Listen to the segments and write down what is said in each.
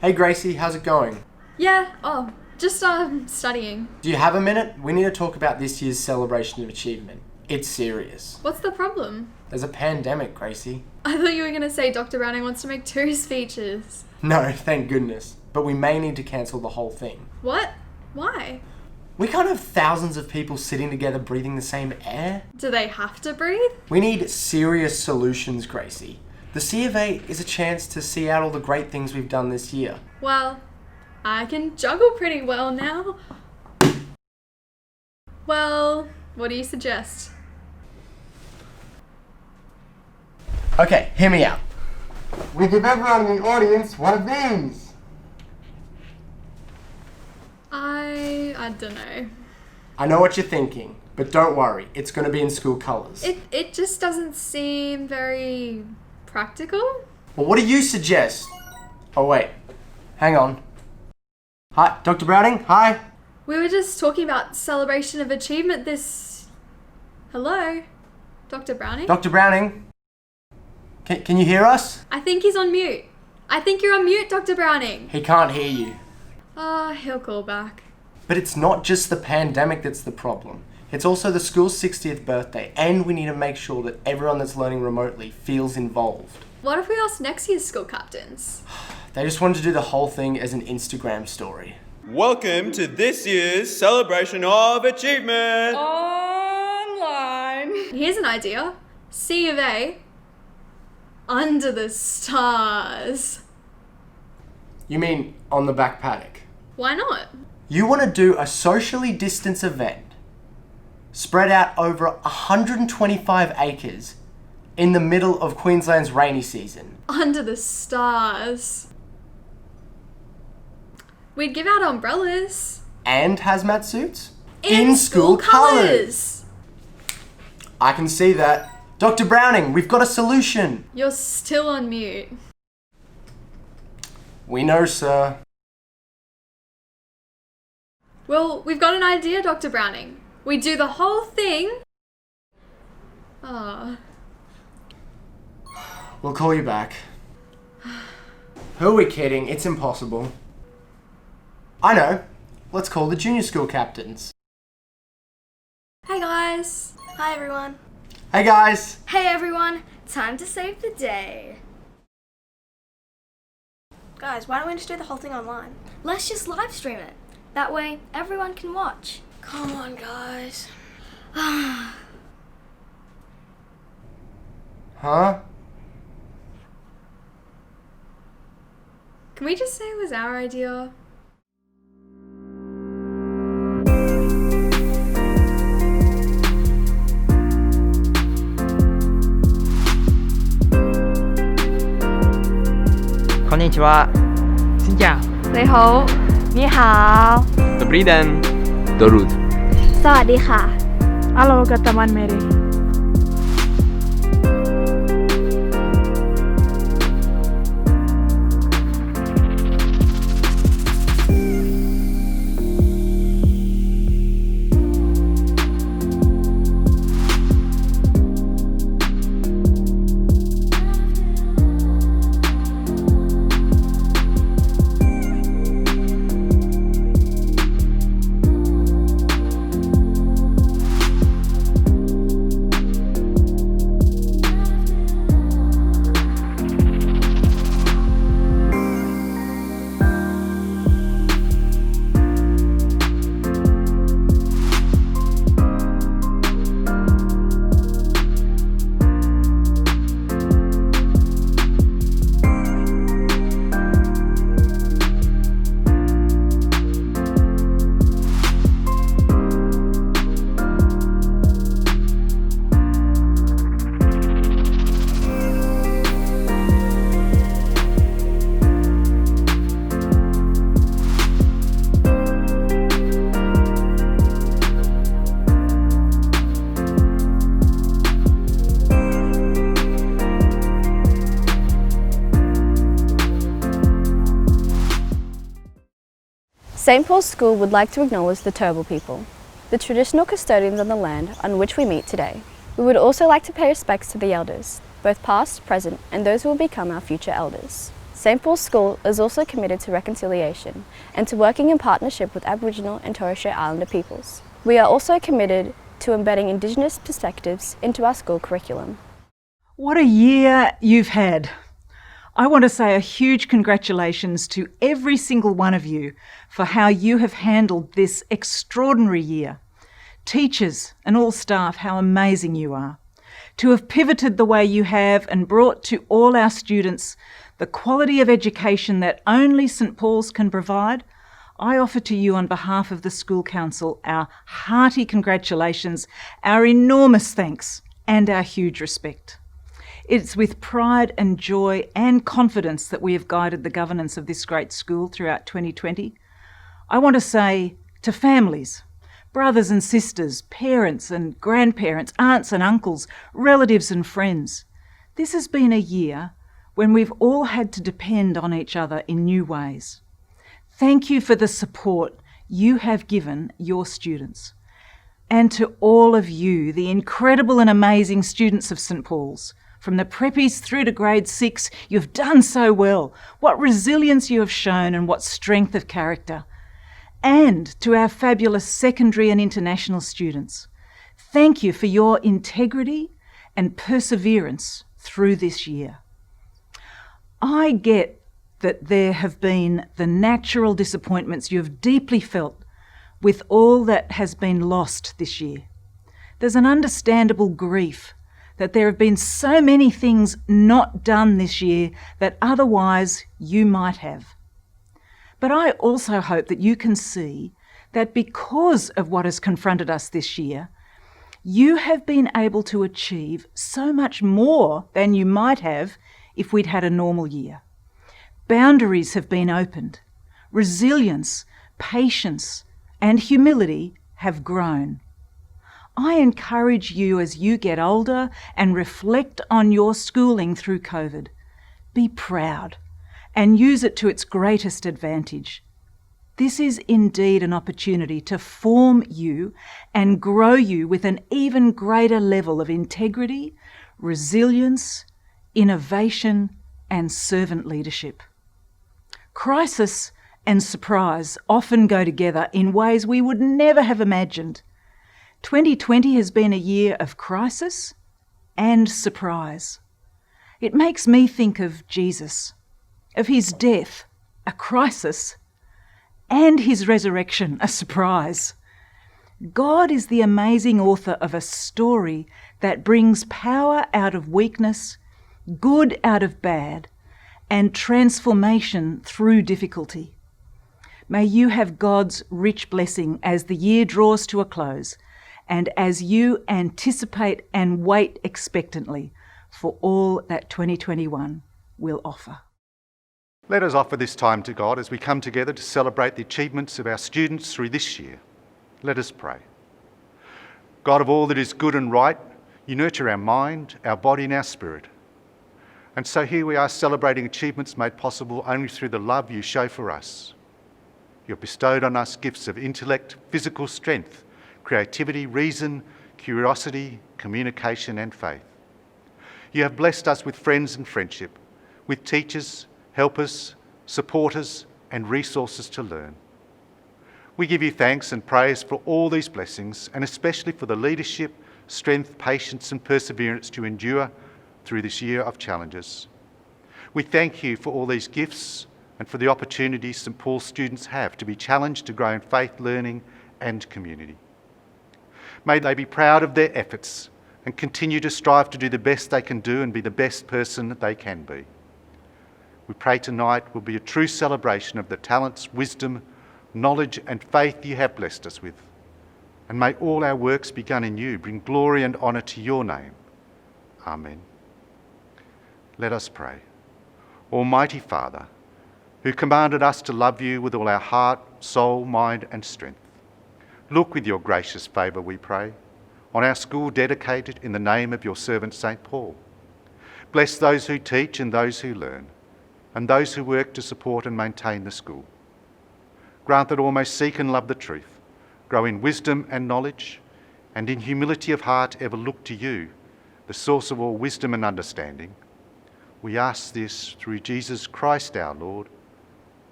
Hey Gracie, how's it going? Yeah, just studying. Do you have a minute? We need to talk about this year's celebration of achievement. It's serious. What's the problem? There's a pandemic, Gracie. I thought you were going to say Dr. Browning wants to make 2 speeches. No, thank goodness. But we may need to cancel the whole thing. What? Why? We can't have thousands of people sitting together breathing the same air. Do they have to breathe? We need serious solutions, Gracie. The C of A is a chance to see out all the great things we've done this year. Well, I can juggle pretty well now. Well, what do you suggest? Okay, hear me out. We give everyone in the audience one of these. I don't know. I know what you're thinking, but don't worry, it's going to be in school colours. It just doesn't seem very practical. Well, what do you suggest? Oh wait, hang on. Hi, Dr. Browning, hi. We were just talking about celebration of achievement Hello? Dr. Browning? Dr. Browning? Can you hear us? I think he's on mute. I think you're on mute, Dr. Browning. He can't hear you. He'll call back. But it's not just the pandemic that's the problem. It's also the school's 60th birthday, and we need to make sure that everyone that's learning remotely feels involved. What if we asked next year's school captains? They just wanted to do the whole thing as an Instagram story. Welcome to this year's celebration of achievement. Online. Here's an idea. C of A. Under the stars. You mean on the back paddock? Why not? You want to do a socially distanced event spread out over 125 acres in the middle of Queensland's rainy season. Under the stars. We'd give out umbrellas. And hazmat suits? In school colours. I can see that. Dr. Browning, we've got a solution. You're still on mute. We know, sir. Well, we've got an idea, Dr. Browning. We do the whole thing. We'll call you back. Who are we kidding? It's impossible. I know. Let's call the junior school captains. Hey guys. Hi everyone. Hey guys. Hey everyone. Time to save the day. Guys, why don't we just do the whole thing online? Let's just live stream it. That way, everyone can watch. Come on, guys. Huh? Can we just say it was our idea? Konnichiwa. Xin chào. 你好. 你好. Dobrý den. Dorud. สวัสดีค่ะ Halo teman Mary. St. Paul's School would like to acknowledge the Turrbal people, the traditional custodians of the land on which we meet today. We would also like to pay respects to the elders, both past, present, and those who will become our future elders. St Paul's School is also committed to reconciliation and to working in partnership with Aboriginal and Torres Strait Islander peoples. We are also committed to embedding Indigenous perspectives into our school curriculum. What a year you've had. I want to say a huge congratulations to every single one of you for how you have handled this extraordinary year. Teachers and all staff, how amazing you are. To have pivoted the way you have and brought to all our students the quality of education that only St Paul's can provide, I offer to you on behalf of the School Council our hearty congratulations, our enormous thanks and our huge respect. It's with pride and joy and confidence that we have guided the governance of this great school throughout 2020. I want to say to families, brothers and sisters, parents and grandparents, aunts and uncles, relatives and friends, this has been a year when we've all had to depend on each other in new ways. Thank you for the support you have given your students. And to all of you, the incredible and amazing students of St Paul's, from the preppies through to grade 6, you've done so well. What resilience you have shown and what strength of character. And to our fabulous secondary and international students, thank you for your integrity and perseverance through this year. I get that there have been the natural disappointments you have deeply felt with all that has been lost this year. There's an understandable grief that there have been so many things not done this year that otherwise you might have. But I also hope that you can see that because of what has confronted us this year, you have been able to achieve so much more than you might have if we'd had a normal year. Boundaries have been opened. Resilience, patience, and humility have grown. I encourage you as you get older and reflect on your schooling through COVID. Be proud and use it to its greatest advantage. This is indeed an opportunity to form you and grow you with an even greater level of integrity, resilience, innovation, and servant leadership. Crisis and surprise often go together in ways we would never have imagined. 2020 has been a year of crisis and surprise. It makes me think of Jesus, of his death, a crisis, and his resurrection, a surprise. God is the amazing author of a story that brings power out of weakness, good out of bad, and transformation through difficulty. May you have God's rich blessing as the year draws to a close, and as you anticipate and wait expectantly for all that 2021 will offer. Let us offer this time to God as we come together to celebrate the achievements of our students through this year. Let us pray. God of all that is good and right, you nurture our mind, our body and our spirit. And so here we are celebrating achievements made possible only through the love you show for us. You have bestowed on us gifts of intellect, physical strength, creativity, reason, curiosity, communication and faith. You have blessed us with friends and friendship, with teachers, helpers, supporters and resources to learn. We give you thanks and praise for all these blessings and especially for the leadership, strength, patience and perseverance to endure through this year of challenges. We thank you for all these gifts and for the opportunities St Paul's students have to be challenged to grow in faith, learning and community. May they be proud of their efforts and continue to strive to do the best they can do and be the best person they can be. We pray tonight will be a true celebration of the talents, wisdom, knowledge and faith you have blessed us with. And may all our works begun in you bring glory and honour to your name. Amen. Let us pray. Almighty Father, who commanded us to love you with all our heart, soul, mind and strength, look with your gracious favour, we pray, on our school dedicated in the name of your servant St Paul. Bless those who teach and those who learn, and those who work to support and maintain the school. Grant that all may seek and love the truth, grow in wisdom and knowledge, and in humility of heart ever look to you, the source of all wisdom and understanding. We ask this through Jesus Christ our Lord.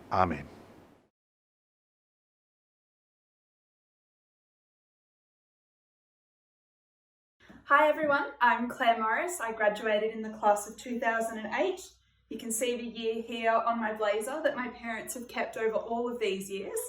Amen. Hi everyone, I'm Claire Morris. I graduated in the class of 2008. You can see the year here on my blazer that my parents have kept over all of these years.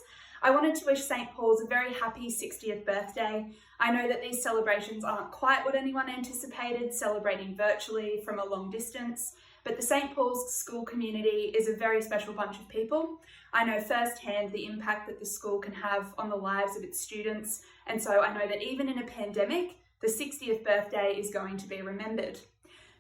I wanted to wish St. Paul's a very happy 60th birthday. I know that these celebrations aren't quite what anyone anticipated, celebrating virtually from a long distance, but the St. Paul's school community is a very special bunch of people. I know firsthand the impact that the school can have on the lives of its students, and so I know that even in a pandemic, the 60th birthday is going to be remembered.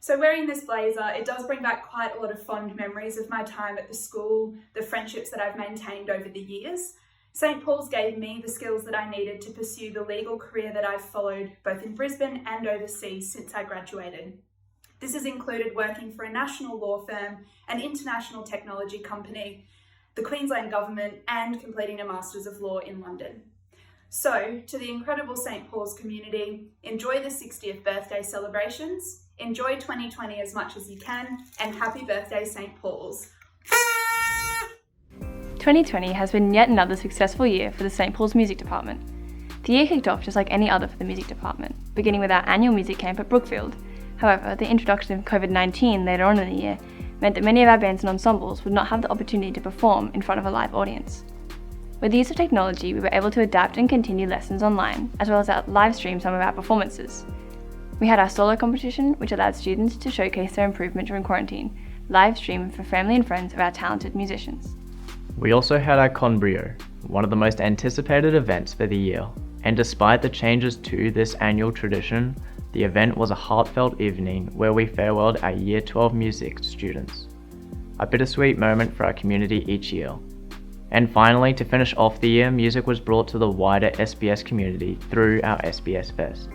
So wearing this blazer, it does bring back quite a lot of fond memories of my time at the school, the friendships that I've maintained over the years. St. Paul's gave me the skills that I needed to pursue the legal career that I've followed both in Brisbane and overseas since I graduated. This has included working for a national law firm, an international technology company, the Queensland government, and completing a Masters of Law in London. So, to the incredible St. Paul's community, enjoy the 60th birthday celebrations, enjoy 2020 as much as you can, and happy birthday, St. Paul's. 2020 has been yet another successful year for the St. Paul's Music Department. The year kicked off just like any other for the music department, beginning with our annual music camp at Brookfield. However, the introduction of COVID-19 later on in the year meant that many of our bands and ensembles would not have the opportunity to perform in front of a live audience. With the use of technology, we were able to adapt and continue lessons online, as well as live stream some of our performances. We had our solo competition, which allowed students to showcase their improvement during quarantine, live streamed for family and friends of our talented musicians. We also had our Conbrio, one of the most anticipated events for the year, and despite the changes to this annual tradition, the event was a heartfelt evening where we farewelled our Year 12 music students. A bittersweet moment for our community each year. And finally, to finish off the year, music was brought to the wider SBS community through our SBS Fest,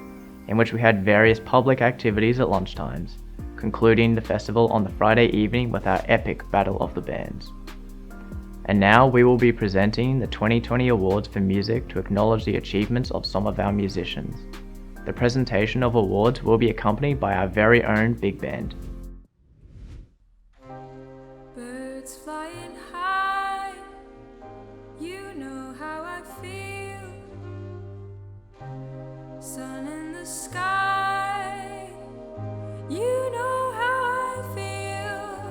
in which we had various public activities at lunchtimes, concluding the festival on the Friday evening with our epic Battle of the Bands. And now we will be presenting the 2020 Awards for Music to acknowledge the achievements of some of our musicians. The presentation of awards will be accompanied by our very own big band. Birds flying high, you know how I feel. Sun in the sky, you know how I feel.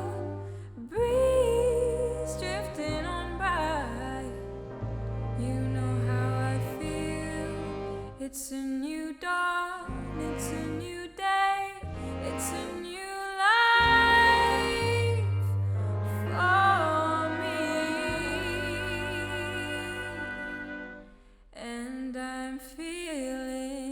Breeze drifting on by, you know how I feel. It's a new dawn, it's a new day, it's a new life for me. And I'm feeling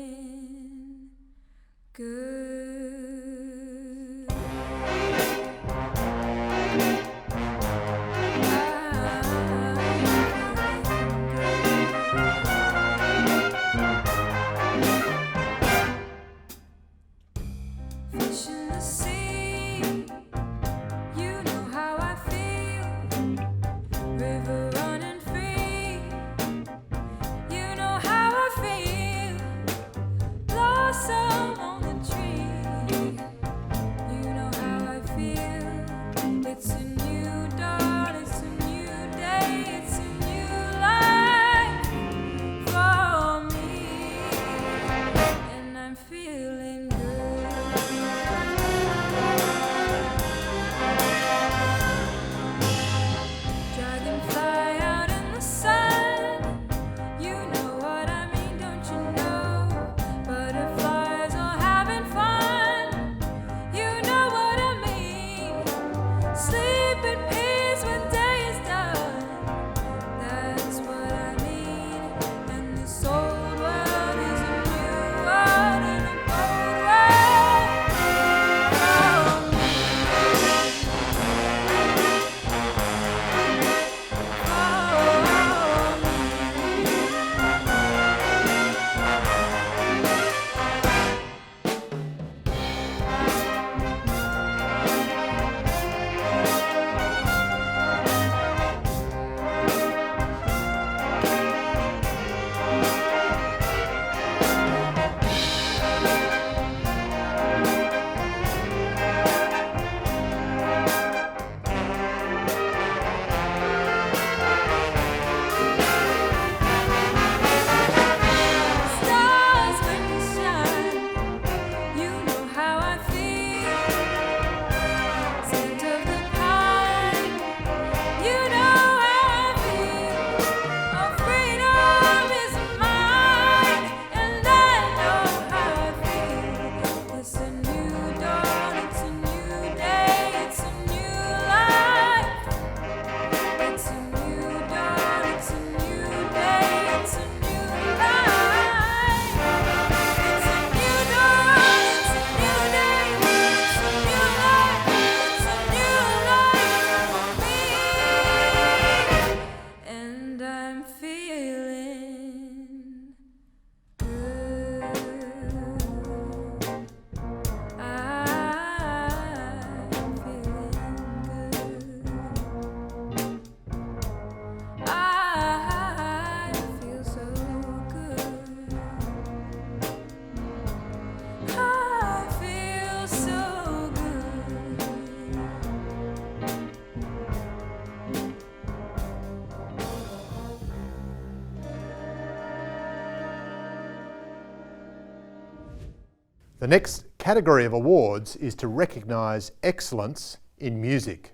The next category of awards is to recognise excellence in music.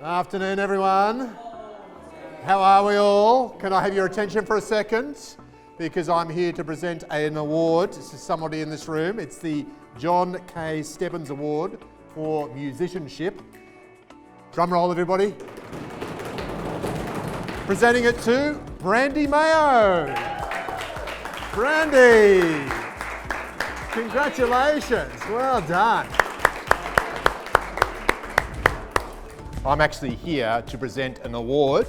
Afternoon, everyone. How are we all? Can I have your attention for a second? Because I'm here to present an award to somebody in this room. It's the John K. Stebbins Award for Musicianship. Drum roll, everybody. Presenting it to Brandy Mayo. Brandy, congratulations, well done. I'm actually here to present an award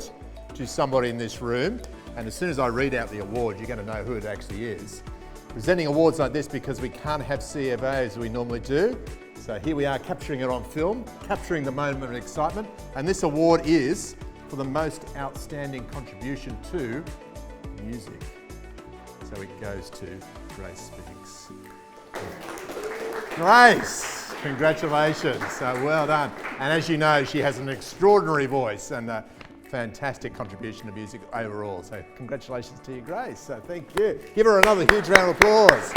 to somebody in this room, and as soon as I read out the award, you're going to know who it actually is. Presenting awards like this because we can't have CFAs as we normally do. So here we are capturing it on film, capturing the moment of excitement, and this award is for the most outstanding contribution to music. So it goes to Grace Speaks. Grace, congratulations, well done. And as you know, she has an extraordinary voice and a fantastic contribution to music overall. So congratulations to you, Grace. So thank you. Give her another huge round of applause.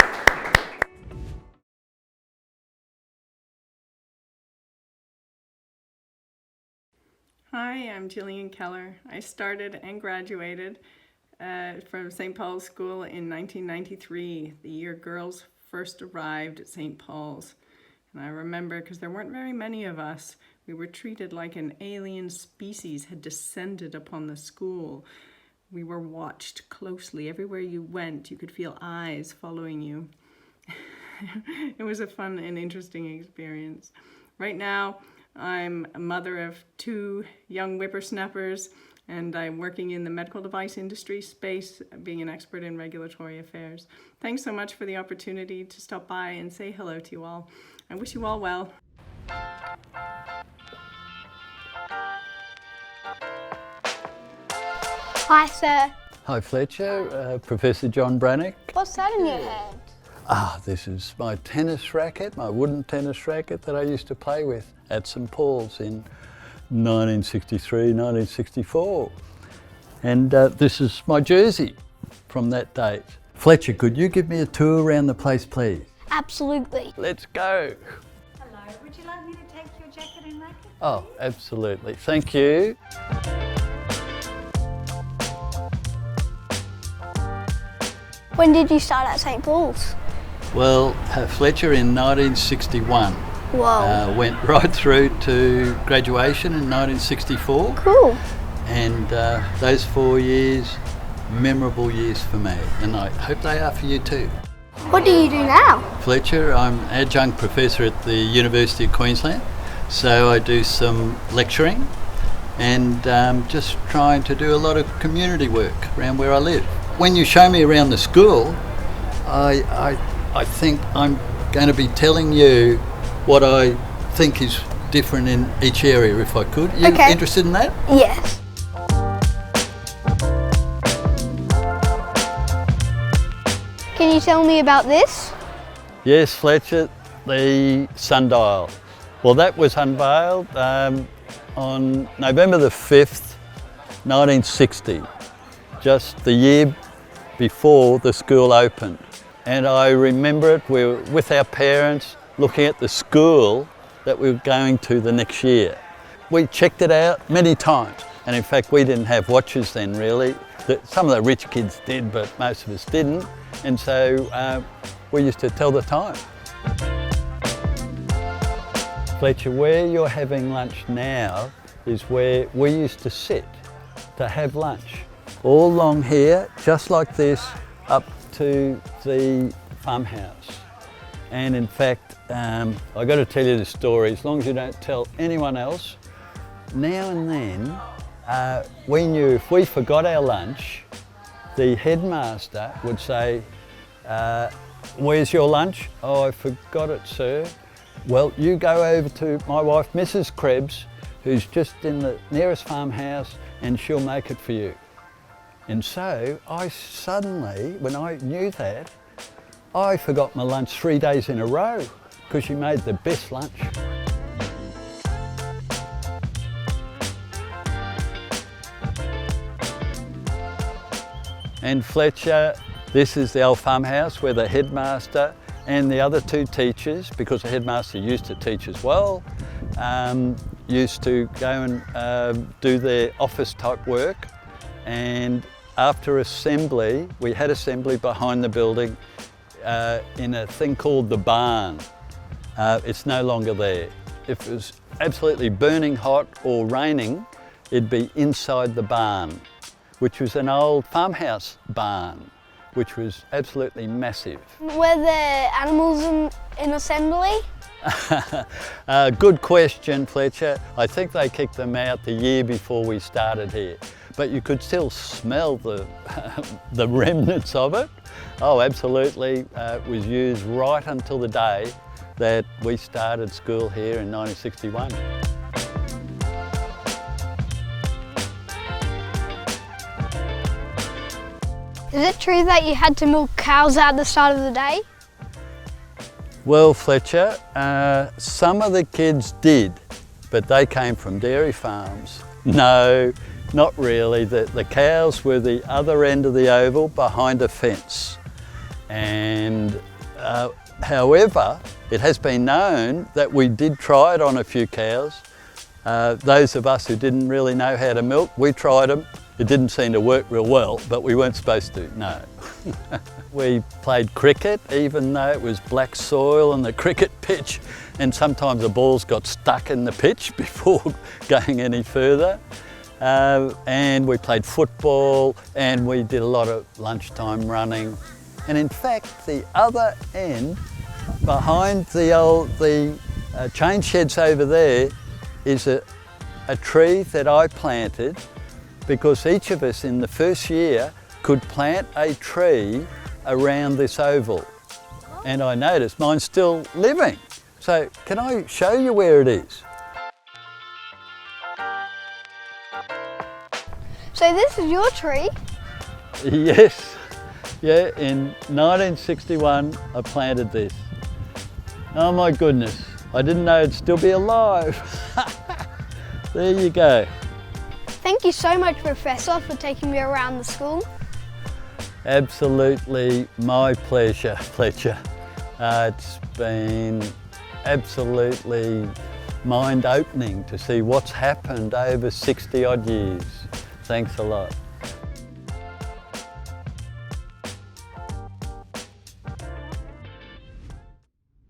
Hi, I'm Jilliane Keller. I started and graduated from St. Paul's School in 1993, the year girls first arrived at St. Paul's. And I remember, because there weren't very many of us, we were treated like an alien species had descended upon the school. We were watched closely. Everywhere you went, you could feel eyes following you. It was a fun and interesting experience. Right now, I'm a mother of 2 young whippersnappers, and I'm working in the medical device industry space, being an expert in regulatory affairs. Thanks so much for the opportunity to stop by and say hello to you all. I wish you all well. Hi, sir. Hi, Fletcher. Professor John Brannock. What's that in your hand? This is my tennis racket, my wooden tennis racket that I used to play with at St. Paul's in 1963, 1964. And this is my jersey from that date. Fletcher, could you give me a tour around the place, please? Absolutely. Let's go. Hello, would you like me to take your jacket and racket? Oh, absolutely. Thank you. When did you start at St. Paul's? Well, Fletcher in 1961. Whoa. Went right through to graduation in 1964. Cool. And those 4 years, memorable years for me, and I hope they are for you too. What do you do now? Fletcher, I'm adjunct professor at the University of Queensland, so I do some lecturing and just trying to do a lot of community work around where I live. When you show me around the school, I think I'm going to be telling you what I think is different in each area, if I could. You interested in that? Yes. Can you tell me about this? Yes, Fletcher, the sundial. Well, that was unveiled on November the 5th, 1960, just the year before the school opened. And I remember it, we were with our parents looking at the school that we were going to the next year. We checked it out many times, and in fact we didn't have watches then really. Some of the rich kids did, but most of us didn't, and so we used to tell the time. Fletcher, where you're having lunch now is where we used to sit to have lunch. All along here, just like this, up to the farmhouse. And in fact, I've got to tell you the story, as long as you don't tell anyone else. Now and then, we knew if we forgot our lunch, the headmaster would say, where's your lunch? Oh, I forgot it, sir. Well, you go over to my wife, Mrs. Krebs, who's just in the nearest farmhouse, and she'll make it for you. And so I suddenly, when I knew that, I forgot my lunch 3 days in a row because she made the best lunch. And Fletcher, This is the old farmhouse where the headmaster and the other two teachers, because the headmaster used to teach as well, used to go and do their office type work. And after assembly, we had assembly behind the building in a thing called the barn. It's no longer there. If it was absolutely burning hot or raining, it'd be inside the barn, which was an old farmhouse barn, which was absolutely massive. Were there animals in assembly? Good question, Fletcher. I think they kicked them out the year before we started here, but you could still smell the, the remnants of it. Oh, absolutely. It was used right until the day that we started school here in 1961. Is it true that you had to milk cows at the start of the day? Well, Fletcher, some of the kids did, but they came from dairy farms. No, not really. The cows were the other end of the oval behind a fence. And however, it has been known that we did try it on a few cows. Those of us who didn't really know how to milk, we tried them. It didn't seem to work real well, but we weren't supposed to, no. We played cricket, even though it was black soil on the cricket pitch, and sometimes the balls got stuck in the pitch before going any further. And we played football, and we did a lot of lunchtime running. And in fact, the other end, behind the chain sheds over there, is a tree that I planted, because each of us in the first year could plant a tree around this oval. And I noticed mine's still living. So can I show you where it is? So this is your tree? Yes. Yeah, in 1961 I planted this. Oh my goodness, I didn't know it'd still be alive. There you go. Thank you so much, Professor, for taking me around the school. Absolutely my pleasure, Fletcher. It's been absolutely mind-opening to see what's happened over 60 odd years. Thanks a lot.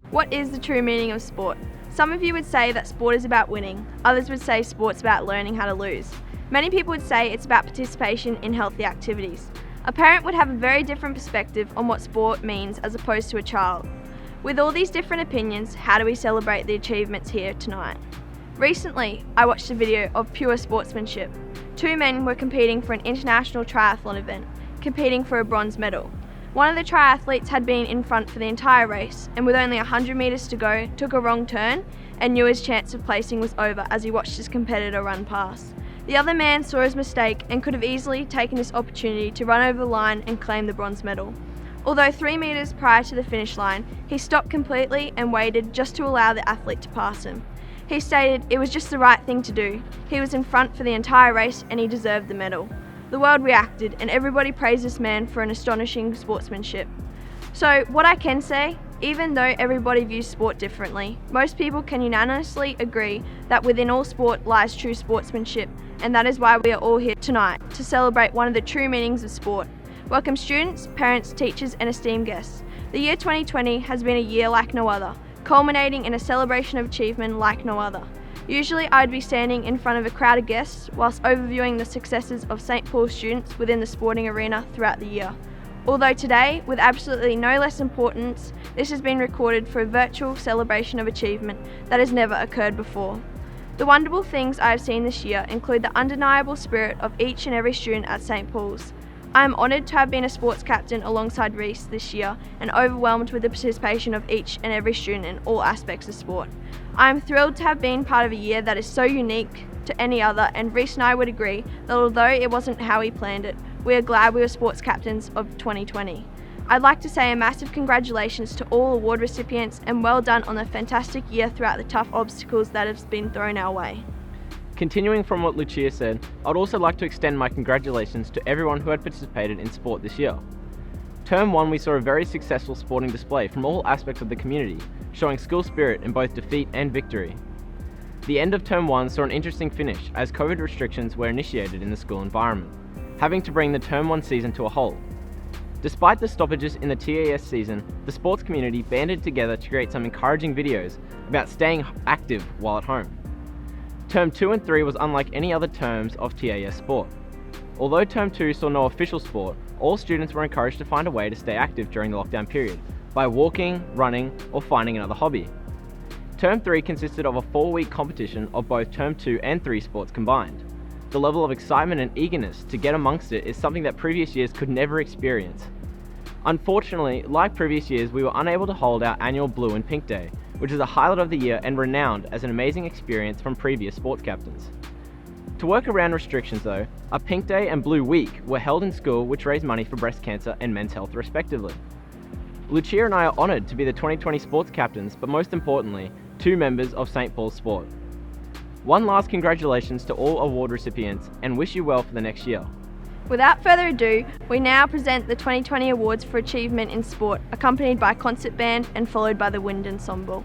What is the true meaning of sport? Some of you would say that sport is about winning. Others would say sport's about learning how to lose. Many people would say it's about participation in healthy activities. A parent would have a very different perspective on what sport means as opposed to a child. With all these different opinions, how do we celebrate the achievements here tonight? Recently, I watched a video of pure sportsmanship. Two men were competing for an international triathlon event, competing for a bronze medal. One of the triathletes had been in front for the entire race, and with only 100 metres to go, took a wrong turn and knew his chance of placing was over as he watched his competitor run past. The other man saw his mistake and could have easily taken this opportunity to run over the line and claim the bronze medal. Although 3 metres prior to the finish line, he stopped completely and waited just to allow the athlete to pass him. He stated it was just the right thing to do. He was in front for the entire race and he deserved the medal. The world reacted and everybody praised this man for an astonishing sportsmanship. So what I can say, even though everybody views sport differently, most people can unanimously agree that within all sport lies true sportsmanship, and that is why we are all here tonight, to celebrate one of the true meanings of sport. Welcome students, parents, teachers and esteemed guests. The year 2020 has been a year like no other, culminating in a celebration of achievement like no other. Usually I'd be standing in front of a crowd of guests whilst overviewing the successes of St. Paul's students within the sporting arena throughout the year. Although today, with absolutely no less importance, this has been recorded for a virtual celebration of achievement that has never occurred before. The wonderful things I have seen this year include the undeniable spirit of each and every student at St. Paul's. I am honoured to have been a sports captain alongside Reese this year and overwhelmed with the participation of each and every student in all aspects of sport. I am thrilled to have been part of a year that is so unique to any other, and Reese and I would agree that although it wasn't how we planned it, we are glad we were sports captains of 2020. I'd like to say a massive congratulations to all award recipients and well done on a fantastic year throughout the tough obstacles that have been thrown our way. Continuing from what Lucia said, I'd also like to extend my congratulations to everyone who had participated in sport this year. Term 1 we saw a very successful sporting display from all aspects of the community, showing school spirit in both defeat and victory. The end of Term 1 saw an interesting finish as COVID restrictions were initiated in the school environment, having to bring the Term 1 season to a halt. Despite the stoppages in the TAS season, the sports community banded together to create some encouraging videos about staying active while at home. Term 2 and 3 was unlike any other terms of TAS sport. Although Term 2 saw no official sport, all students were encouraged to find a way to stay active during the lockdown period by walking, running, or finding another hobby. Term 3 consisted of a 4-week competition of both Term 2 and 3 sports combined. The level of excitement and eagerness to get amongst it is something that previous years could never experience. Unfortunately, like previous years, we were unable to hold our annual Blue and Pink Day, which is a highlight of the year and renowned as an amazing experience from previous sports captains. To work around restrictions though, a Pink Day and Blue Week were held in school which raised money for breast cancer and men's health respectively. Lucia and I are honoured to be the 2020 sports captains, but most importantly, 2 members of St. Paul's Sport. One last congratulations to all award recipients and wish you well for the next year. Without further ado, we now present the 2020 Awards for Achievement in Sport, accompanied by concert band and followed by the wind ensemble.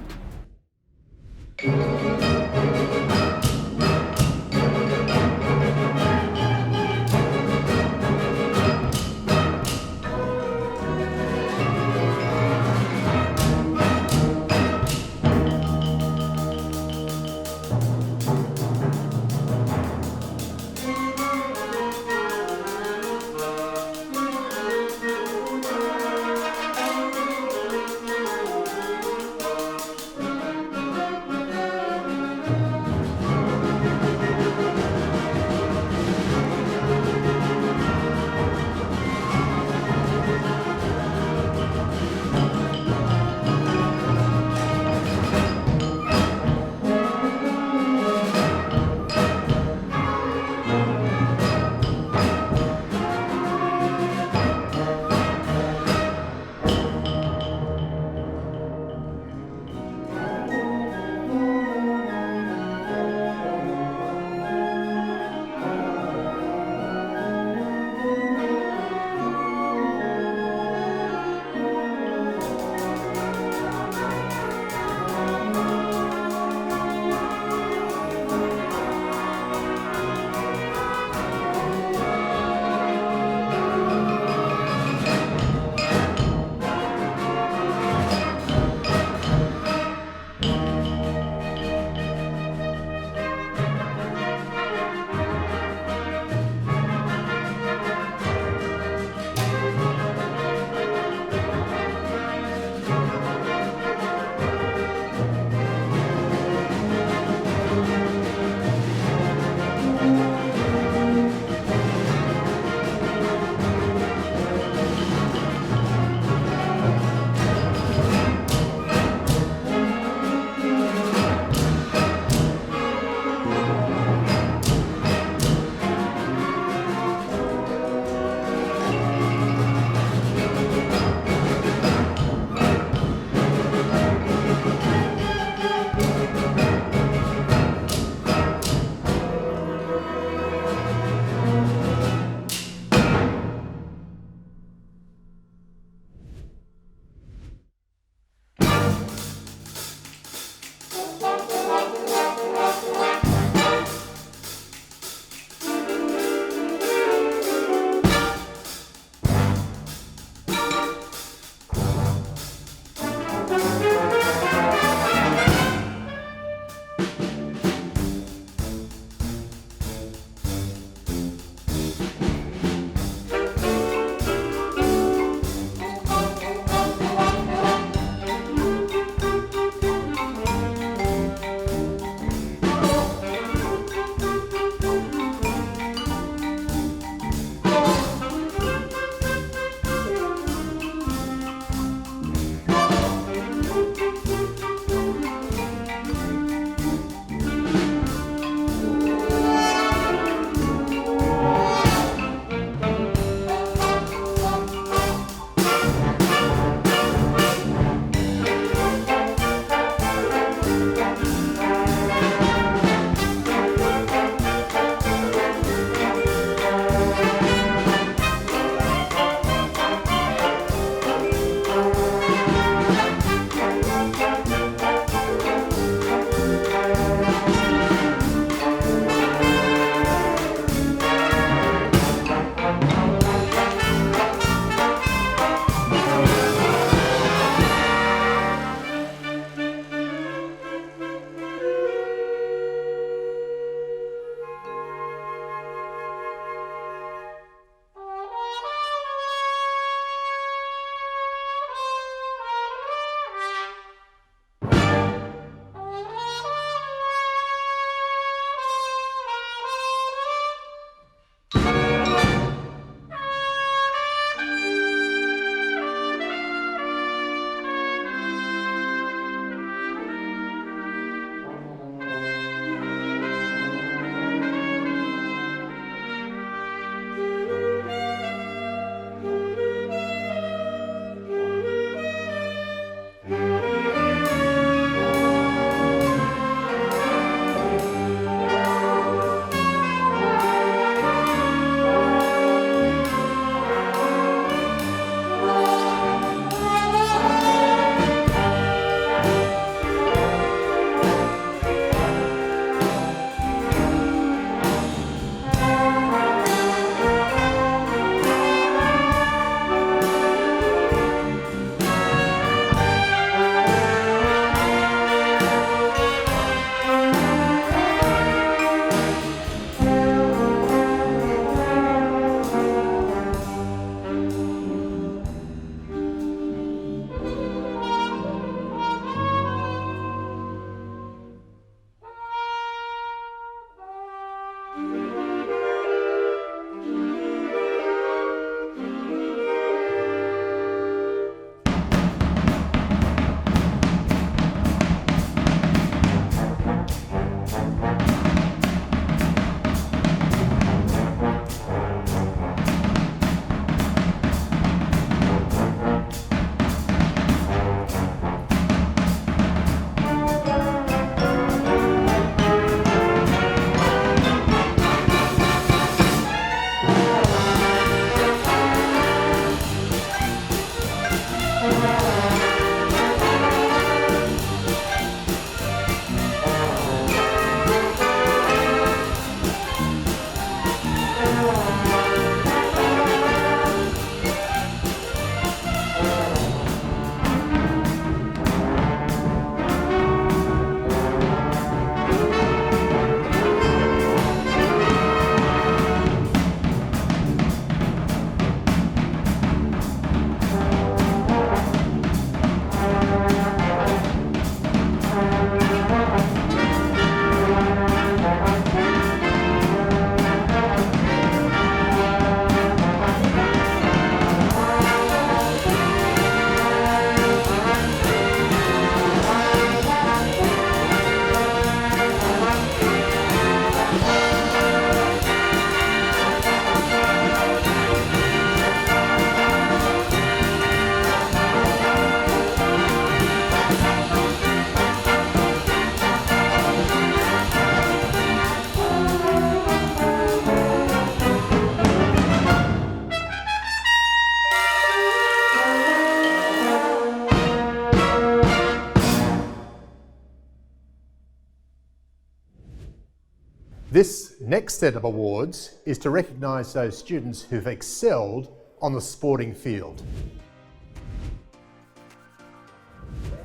This next set of awards is to recognise those students who've excelled on the sporting field.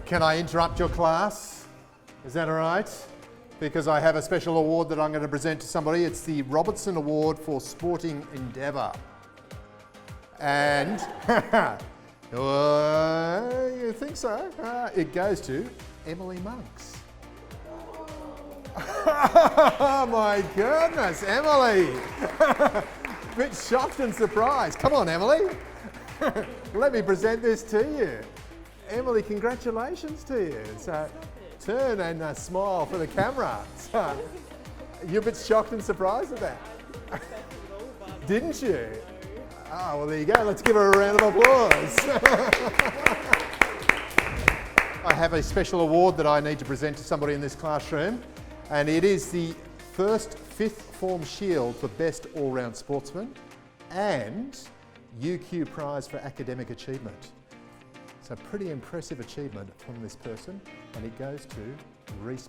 Can I interrupt your class? Is that all right? Because I have a special award that I'm going to present to somebody. It's the Robertson Award for Sporting Endeavour. And, you think so? It goes to Emily Monks. Oh my goodness, Emily! Bit shocked and surprised. Come on, Emily. Let me present this to you. Emily, congratulations to you. So turn and smile for the camera. So, you're a bit shocked and surprised at that. Didn't you? Oh, well, there you go. Let's give her a round of applause. I have a special award that I need to present to somebody in this classroom, and it is the first fifth form shield for Best All-Round Sportsman and UQ Prize for Academic Achievement. It's a pretty impressive achievement from this person, and it goes to Reese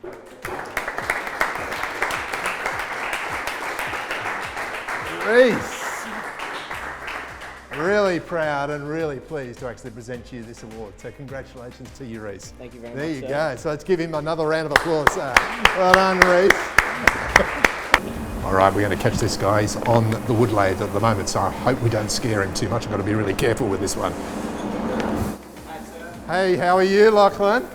Penny. Reese! Really proud and really pleased to actually present you this award. So congratulations to you, Reese. Thank you very there much. There you go. So let's give him another round of applause. Well done, Reese. All right, we're going to catch this guy. He's on the wood lathe at the moment, so I hope we don't scare him too much. I've got to be really careful with this one. Hey, how are you, Lachlan?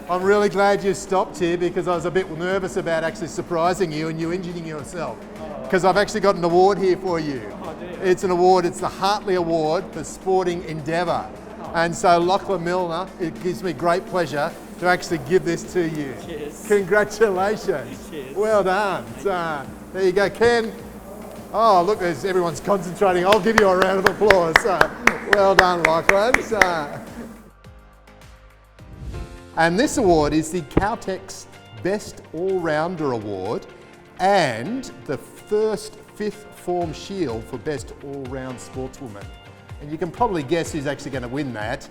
I'm really glad you stopped here because I was a bit nervous about actually surprising you and you injuring yourself. Because I've actually got an award here for you. It's an award, it's the Hartley Award for Sporting Endeavour. And so Lachlan Milner, it gives me great pleasure to actually give this to you. Cheers. Congratulations. Cheers. Well done. So, there you go, Ken. Oh, look, everyone's concentrating. I'll give you a round of applause. Well done, Lachlan. And this award is the Caltex Best All-Rounder Award and the first fifth form shield for Best All-Round Sportswoman. And you can probably guess who's actually going to win that.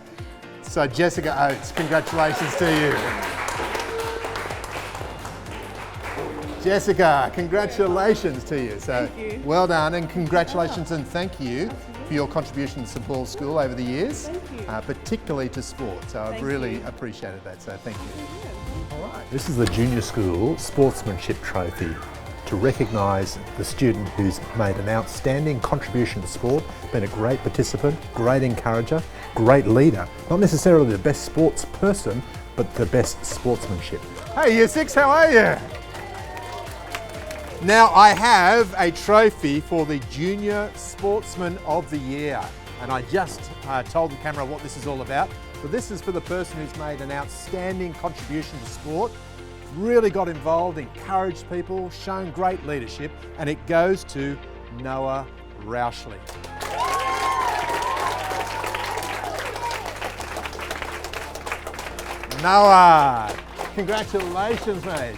So Jessica Oates, congratulations to you. Jessica, congratulations to you. So thank you. Well done, and congratulations and thank you for your contribution to St Paul's School over the years, particularly to sport. So I've really appreciated that, so thank you. All right. This is the Junior School Sportsmanship Trophy to recognise the student who's made an outstanding contribution to sport, been a great participant, great encourager, great leader. Not necessarily the best sports person, but the best sportsmanship. Hey, Year 6, how are you? Now I have a trophy for the Junior Sportsman of the Year, and I just told the camera what this is all about. But this is for the person who's made an outstanding contribution to sport, really got involved, encouraged people, shown great leadership, and it goes to Noah Roushley. Noah, congratulations, mate.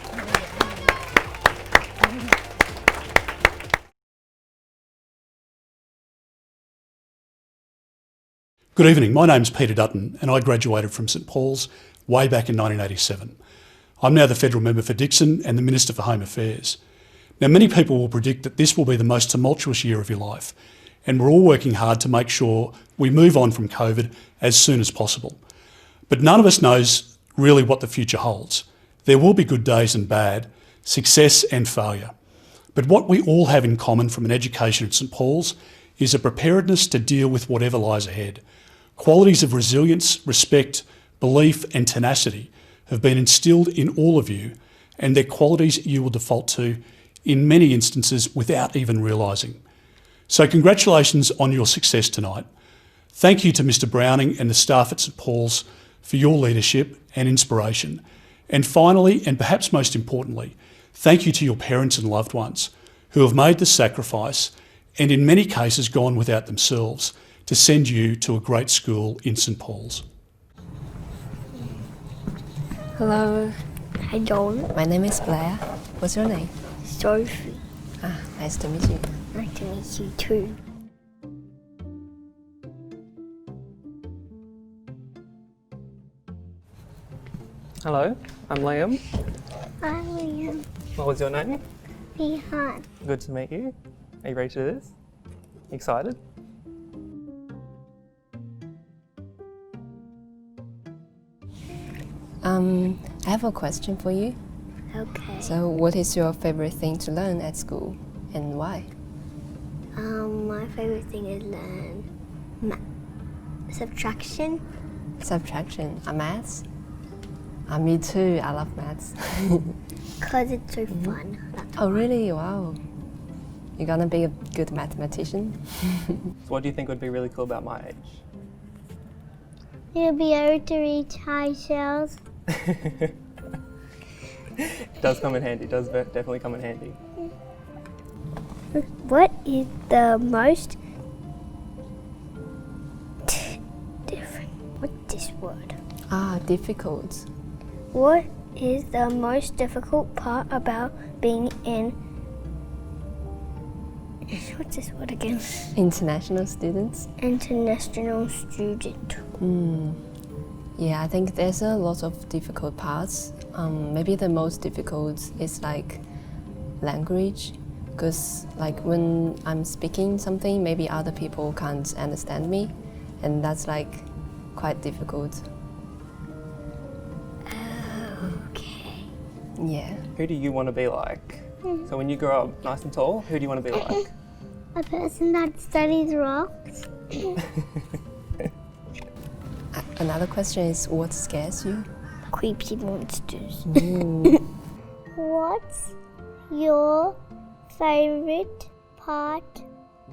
Good evening, my name's Peter Dutton and I graduated from St Paul's way back in 1987. I'm now the Federal Member for Dixon and the Minister for Home Affairs. Now many people will predict that this will be the most tumultuous year of your life, and we're all working hard to make sure we move on from COVID as soon as possible. But none of us knows really what the future holds. There will be good days and bad, success and failure. But what we all have in common from an education at St Paul's is a preparedness to deal with whatever lies ahead. Qualities of resilience, respect, belief and tenacity have been instilled in all of you, and they're qualities you will default to in many instances without even realising. So congratulations on your success tonight. Thank you to Mr Browning and the staff at St Paul's for your leadership and inspiration. And finally, and perhaps most importantly, thank you to your parents and loved ones who have made the sacrifice and in many cases gone without themselves to send you to a great school in St Paul's. Hello. Hi, John. My name is Blair. What's your name? Sophie. Nice to meet you. Nice to meet you too. Hello, I'm Liam. Hi, Liam. What was your name? Bihan. Good to meet you. Are you ready to do this? Excited? I have a question for you. Okay. So, what is your favorite thing to learn at school and why? My favorite thing is learn subtraction. Subtraction, maths? Me too, I love maths. Because it's so fun. Oh, really? Wow. You're gonna be a good mathematician? So what do you think would be really cool about my age? You'll be able to reach high shells. It does come in handy, does definitely come in handy. What is the most different? What's this word? Difficult. What is the most difficult part about being in... What's this word again? International students? International student. Yeah, I think there's a lot of difficult parts. Maybe the most difficult is like language, because like when I'm speaking something, maybe other people can't understand me, and that's like quite difficult. Okay. Yeah. Who do you want to be like? So when you grow up nice and tall, who do you want to be like? A person that studies rocks. Another question is, what scares you? Creepy monsters. Ooh. What's your favorite part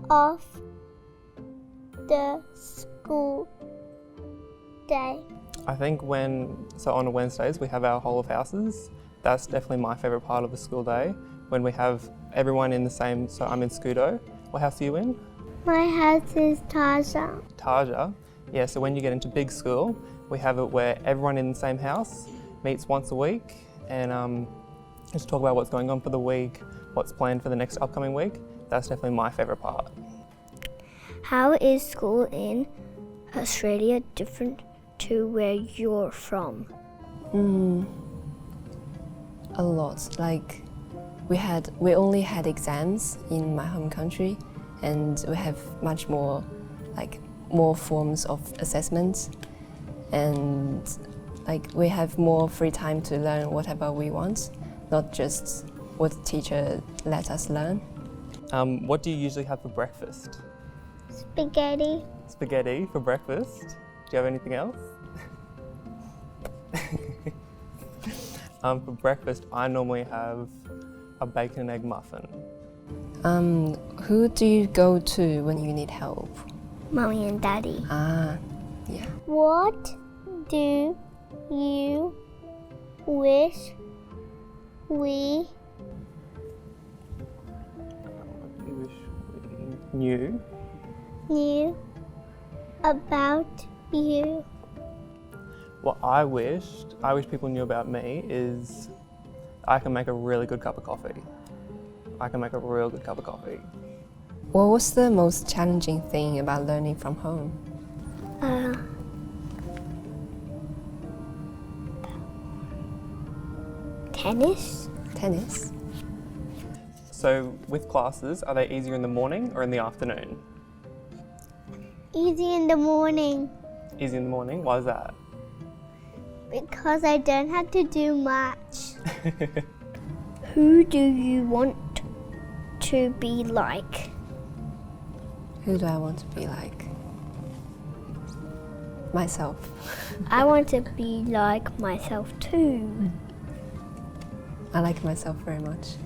of the school day? I think on Wednesdays we have our whole of houses. That's definitely my favourite part of the school day. When we have everyone in the same, so I'm in Scudo. What house are you in? My house is Taja. Taja. Yeah, so when you get into big school, we have it where everyone in the same house meets once a week and just talk about what's going on for the week, what's planned for the next upcoming week. That's definitely my favourite part. How is school in Australia different to where you're from? A lot. Like we only had exams in my home country, and we have much more forms of assessments, and like we have more free time to learn whatever we want, not just what the teacher let us learn. What do you usually have for breakfast? Spaghetti. Spaghetti for breakfast. Do you have anything else? For breakfast, I normally have a bacon and egg muffin. Who do you go to when you need help? Mommy and Daddy. Yeah. What do you wish we Knew about you? What I wish people knew about me is I can make a really good cup of coffee. I can make a real good cup of coffee. What was the most challenging thing about learning from home? Tennis. Tennis? So with classes, are they easier in the morning or in the afternoon? Easy in the morning. Easy in the morning? Why is that? Because I don't have to do much. Who do you want to be like? Who do I want to be like? Myself. I want to be like myself too. I like myself very much.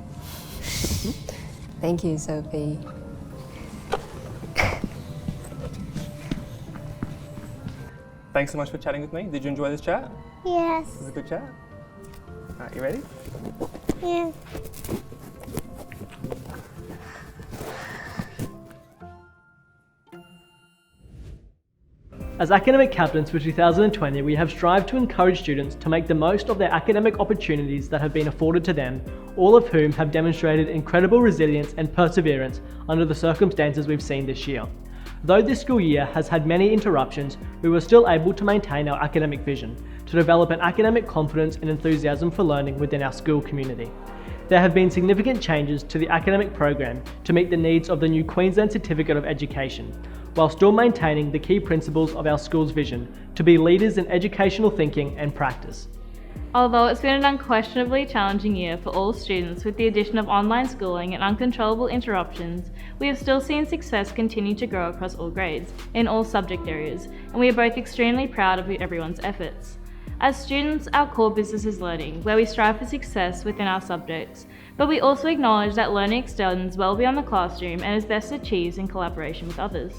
Thank you, Sophie. Thanks so much for chatting with me. Did you enjoy this chat? Yes. It was a good chat. All right, you ready? Yeah. As academic captains for 2020, we have strived to encourage students to make the most of their academic opportunities that have been afforded to them, all of whom have demonstrated incredible resilience and perseverance under the circumstances we've seen this year. Though this school year has had many interruptions, we were still able to maintain our academic vision, to develop an academic confidence and enthusiasm for learning within our school community. There have been significant changes to the academic program to meet the needs of the new Queensland Certificate of Education, while still maintaining the key principles of our school's vision to be leaders in educational thinking and practice. Although it's been an unquestionably challenging year for all students with the addition of online schooling and uncontrollable interruptions, we have still seen success continue to grow across all grades, in all subject areas, and we are both extremely proud of everyone's efforts. As students, our core business is learning, where we strive for success within our subjects, but we also acknowledge that learning extends well beyond the classroom and is best achieved in collaboration with others.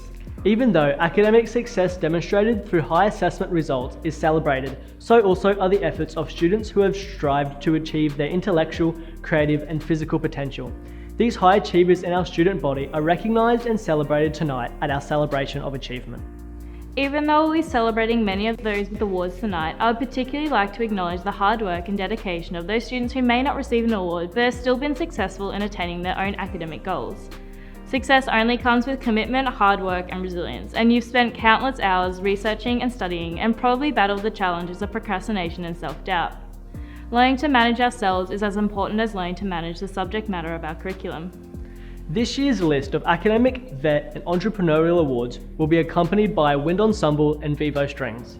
Even though academic success demonstrated through high assessment results is celebrated, so also are the efforts of students who have strived to achieve their intellectual, creative and physical potential. These high achievers in our student body are recognised and celebrated tonight at our celebration of achievement. Even though we'll be celebrating many of those with awards tonight, I would particularly like to acknowledge the hard work and dedication of those students who may not receive an award but have still been successful in attaining their own academic goals. Success only comes with commitment, hard work and resilience, and you've spent countless hours researching and studying and probably battled the challenges of procrastination and self-doubt. Learning to manage ourselves is as important as learning to manage the subject matter of our curriculum. This year's list of academic, vet and entrepreneurial awards will be accompanied by Wind Ensemble and Vivo Strings.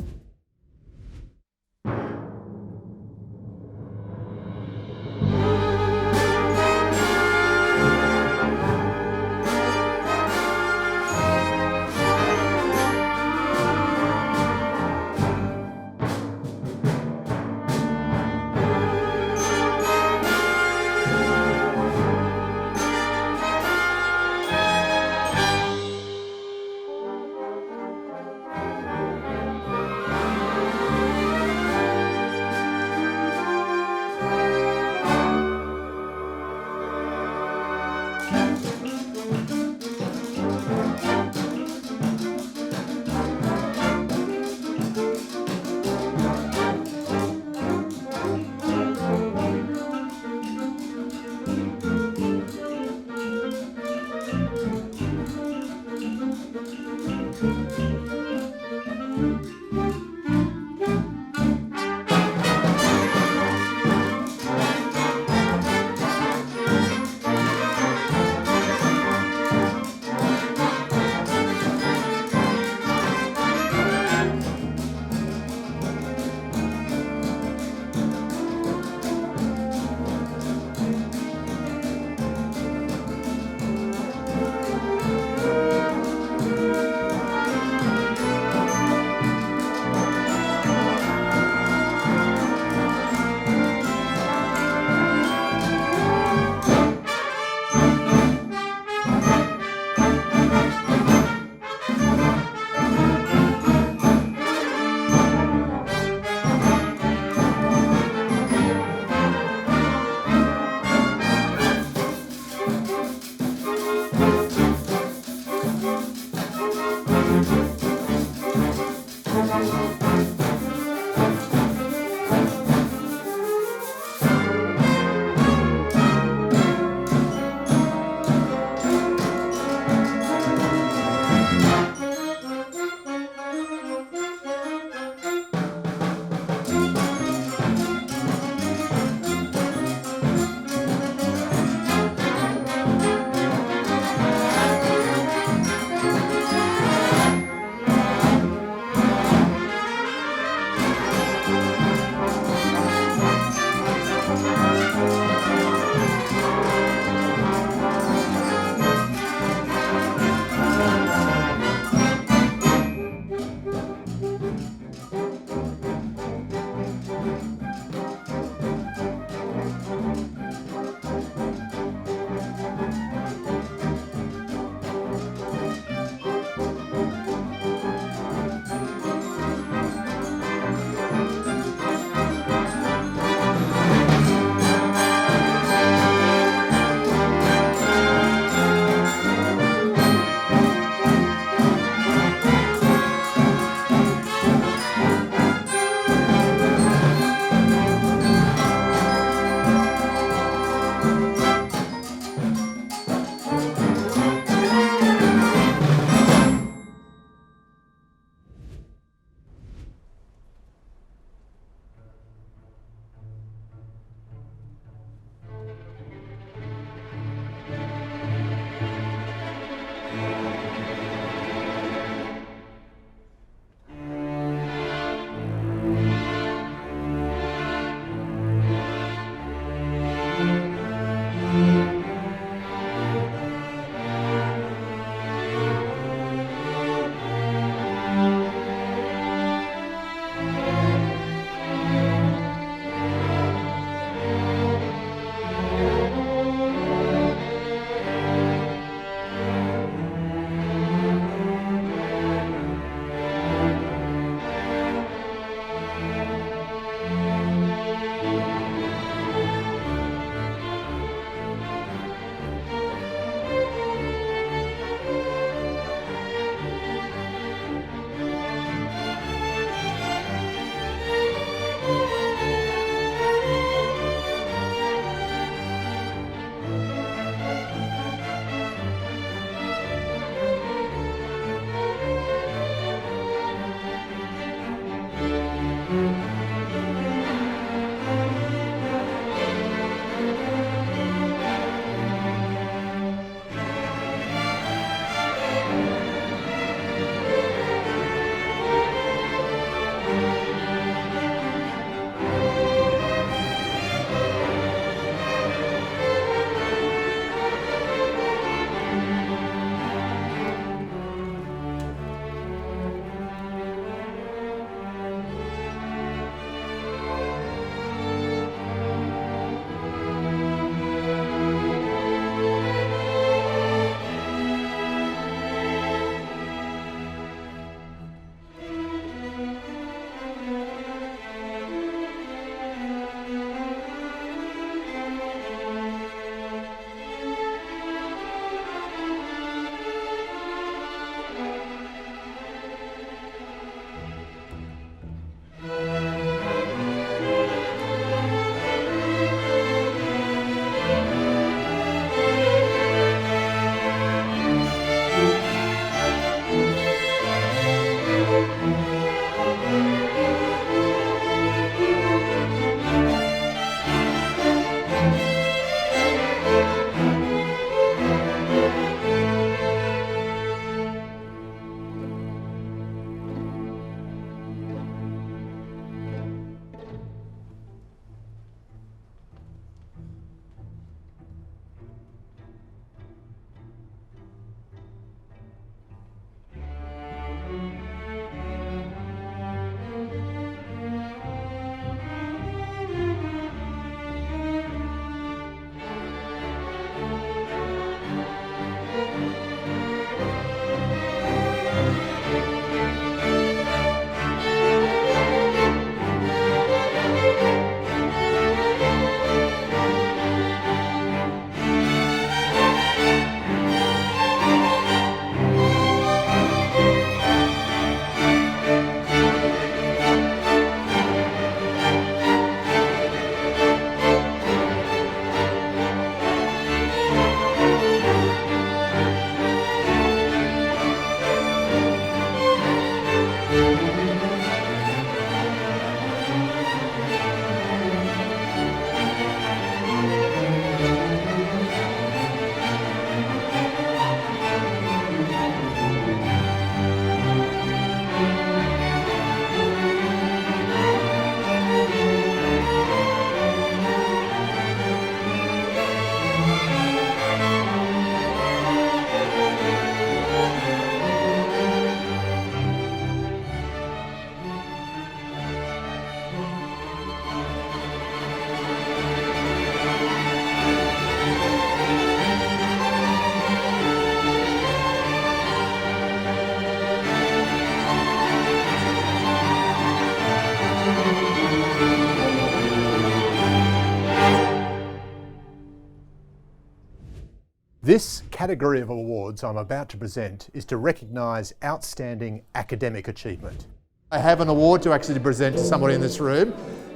This category of awards I'm about to present is to recognise outstanding academic achievement. I have an award to actually present to somebody in this room.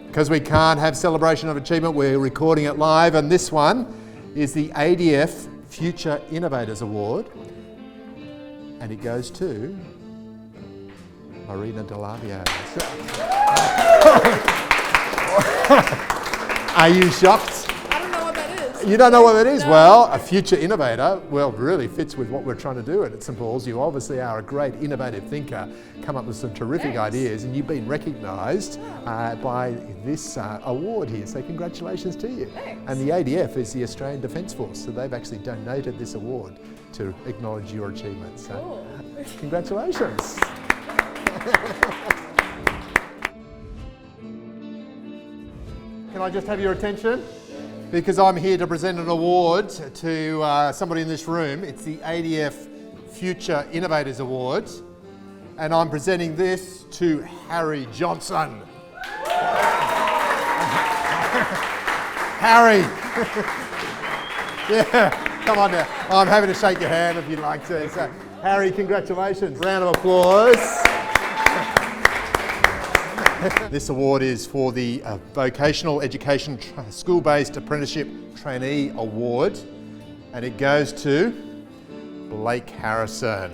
Because we can't have celebration of achievement, we're recording it live, and this one is the ADF Future Innovators Award, and it goes to Marina Delavio. Are you shocked? I don't know what that is. You don't know what that is? No. Well, a future innovator, well, really fits with what we're trying to do at St Paul's. You obviously are a great innovative thinker, come up with some terrific ideas, and you've been recognised by this award here. So congratulations to you. Thanks. And the ADF is the Australian Defence Force, so they've actually donated this award to acknowledge your achievements. So Cool. Congratulations. Can I just have your attention? Because I'm here to present an award to somebody in this room. It's the ADF Future Innovators Awards. And I'm presenting this to Harry Johnson. Harry! Yeah, come on now. I'm happy to shake your hand if you'd like to. So, Harry, congratulations. Round of applause. This award is for the Vocational Education School-Based Apprenticeship Trainee Award, and it goes to Blake Harrison.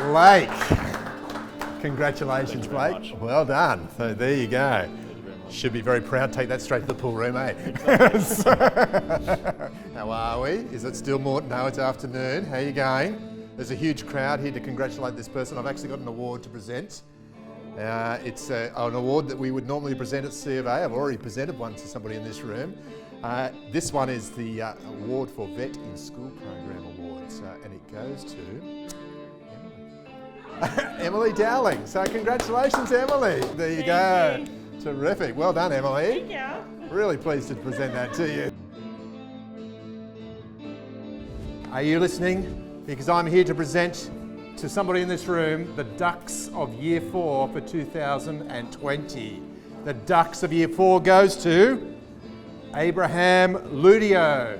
Blake, congratulations, Blake. Well done. So there you go. Should be very proud. Take that straight to the pool room, eh? How are we? Is it still morning? No, it's afternoon. How are you going? There's a huge crowd here to congratulate this person. I've actually got an award to present. It's an award that we would normally present at C of A. I've already presented one to somebody in this room. This one is the Award for Vet in School Program Awards, and it goes to Emily Dowling. So congratulations, Emily. There you go. Terrific. Well done, Emily. Thank you. Really pleased to present that to you. Are you listening? Because I'm here to present to somebody in this room the Ducks of Year 4 for 2020. The Ducks of Year 4 goes to Abraham Ludio.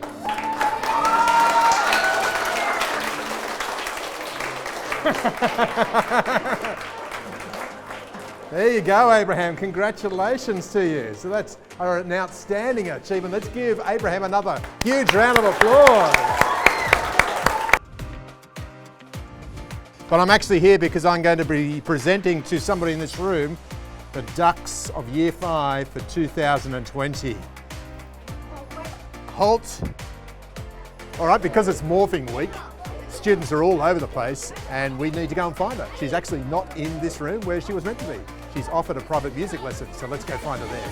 There you go, Abraham. Congratulations to you. So that's an outstanding achievement. Let's give Abraham another huge round of applause. But I'm actually here because I'm going to be presenting to somebody in this room the Ducks of Year 5 for 2020. Holt. All right, because it's morphing week, students are all over the place and we need to go and find her. She's actually not in this room where she was meant to be. She's offered a private music lesson, so let's go find her there.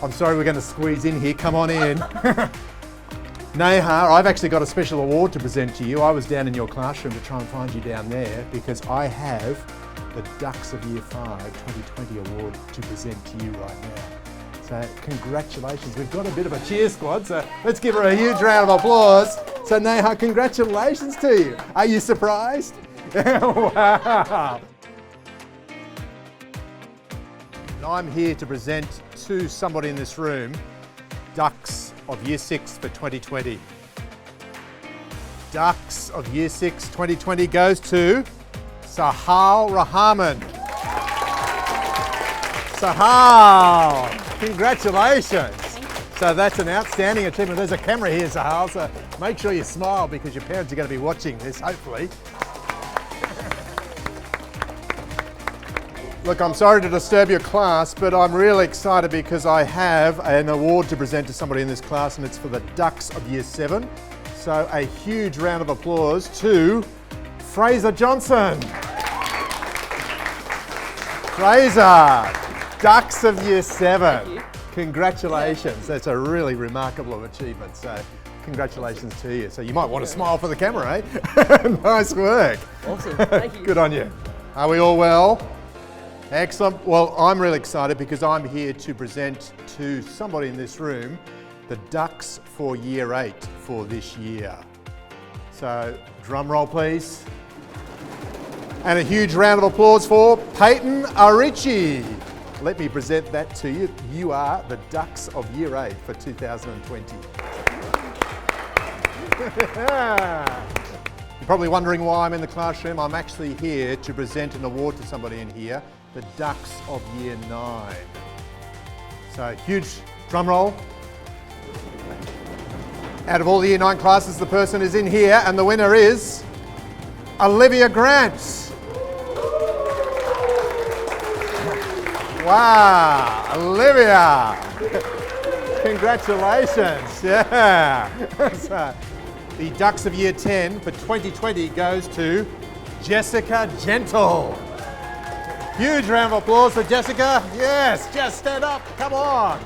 I'm sorry we're going to squeeze in here. Come on in. Neha, I've actually got a special award to present to you. I was down in your classroom to try and find you down there because I have the Ducks of Year 5 2020 award to present to you right now. So congratulations. We've got a bit of a cheer squad, so let's give her a huge round of applause. So Neha, congratulations to you. Are you surprised? Wow. I'm here to present to somebody in this room Ducks of Year 6 for 2020. Ducks of Year 6 2020 goes to Sahal Rahman. Sahal, congratulations. So that's an outstanding achievement. There's a camera here, Sahal, so make sure you smile because your parents are going to be watching this, hopefully. Look, I'm sorry to disturb your class, but I'm really excited because I have an award to present to somebody in this class, and it's for the Ducks of Year 7. So a huge round of applause to Fraser Johnson. Fraser, Ducks of Year 7. Congratulations. That's a really remarkable achievement. So congratulations to you. So you might want to smile for the camera, eh? Nice work. Awesome, thank you. Good on you. Are we all well? Excellent. Well, I'm really excited because I'm here to present to somebody in this room the Ducks for Year 8 for this year. So, drum roll please. And a huge round of applause for Peyton Arichi. let me present that to you. You are the Ducks of Year 8 for 2020. You're probably wondering why I'm in the classroom. I'm actually here to present an award to somebody in here, the Ducks of Year 9. So huge drum roll. Out of all the Year 9 classes, the person is in here, and the winner is Olivia Grant. Wow, Olivia! Congratulations, yeah. So, the Ducks of Year 10 for 2020 goes to Jessica Gentle. Huge round of applause for Jessica. Yes, just stand up, come on.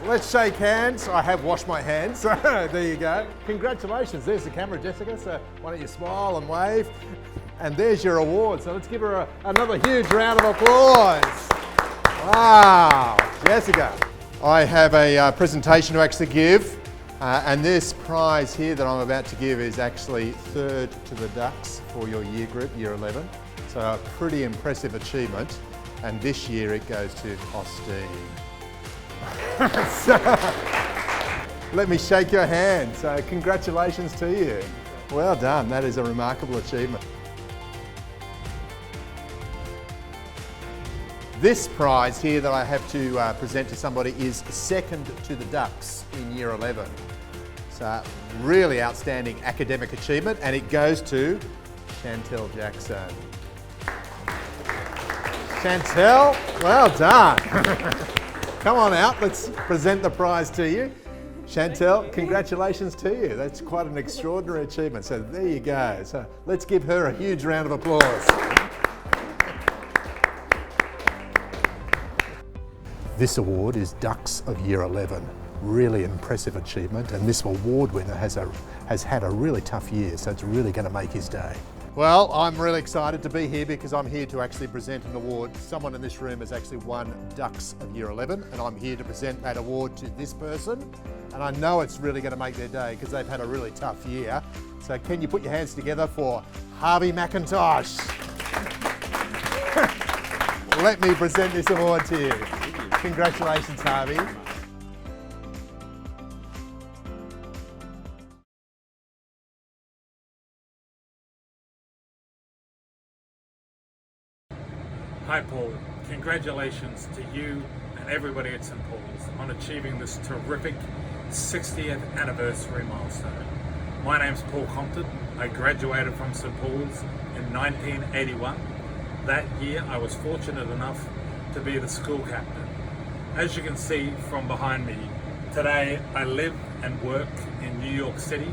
Let's shake hands. I have washed my hands, so there you go. Congratulations, there's the camera, Jessica, so why don't you smile and wave. And there's your award, so let's give her another huge round of applause. Wow, Jessica. I have a presentation to actually give, and this prize here that I'm about to give is actually third to the Ducks for your year group, Year 11. So a pretty impressive achievement, and this year it goes to Austin. So, let me shake your hand. So congratulations to you. Well done, that is a remarkable achievement. This prize here that I have to present to somebody is second to the Ducks in Year 11. So really outstanding academic achievement, and it goes to Chantel Jackson. Chantel, well done. Come on out, let's present the prize to you. Chantel, congratulations to you. That's quite an extraordinary achievement. So there you go. So let's give her a huge round of applause. This award is Ducks of Year 11. Really impressive achievement, and this award winner has had a really tough year, so it's really going to make his day. Well, I'm really excited to be here because I'm here to actually present an award. Someone in this room has actually won Ducks of Year 11, and I'm here to present that award to this person. And I know it's really going to make their day because they've had a really tough year. So can you put your hands together for Harvey McIntosh? Let me present this award to you. Congratulations, Harvey. Hi Paul, congratulations to you and everybody at St Paul's on achieving this terrific 60th anniversary milestone. My name's Paul Compton. I graduated from St Paul's in 1981. That year I was fortunate enough to be the school captain. As you can see from behind me, today I live and work in New York City,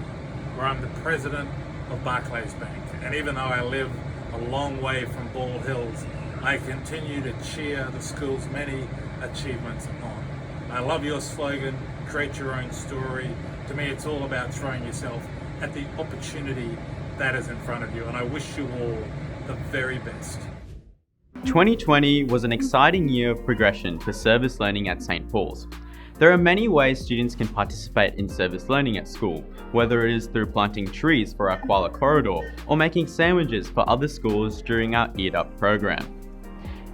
where I'm the president of Barclays Bank. And even though I live a long way from Bald Hills, I continue to cheer the school's many achievements on. I love your slogan, create your own story. To me, it's all about throwing yourself at the opportunity that is in front of you, and I wish you all the very best. 2020 was an exciting year of progression for service learning at St Paul's. There are many ways students can participate in service learning at school, whether it is through planting trees for our koala corridor or making sandwiches for other schools during our Eat Up program.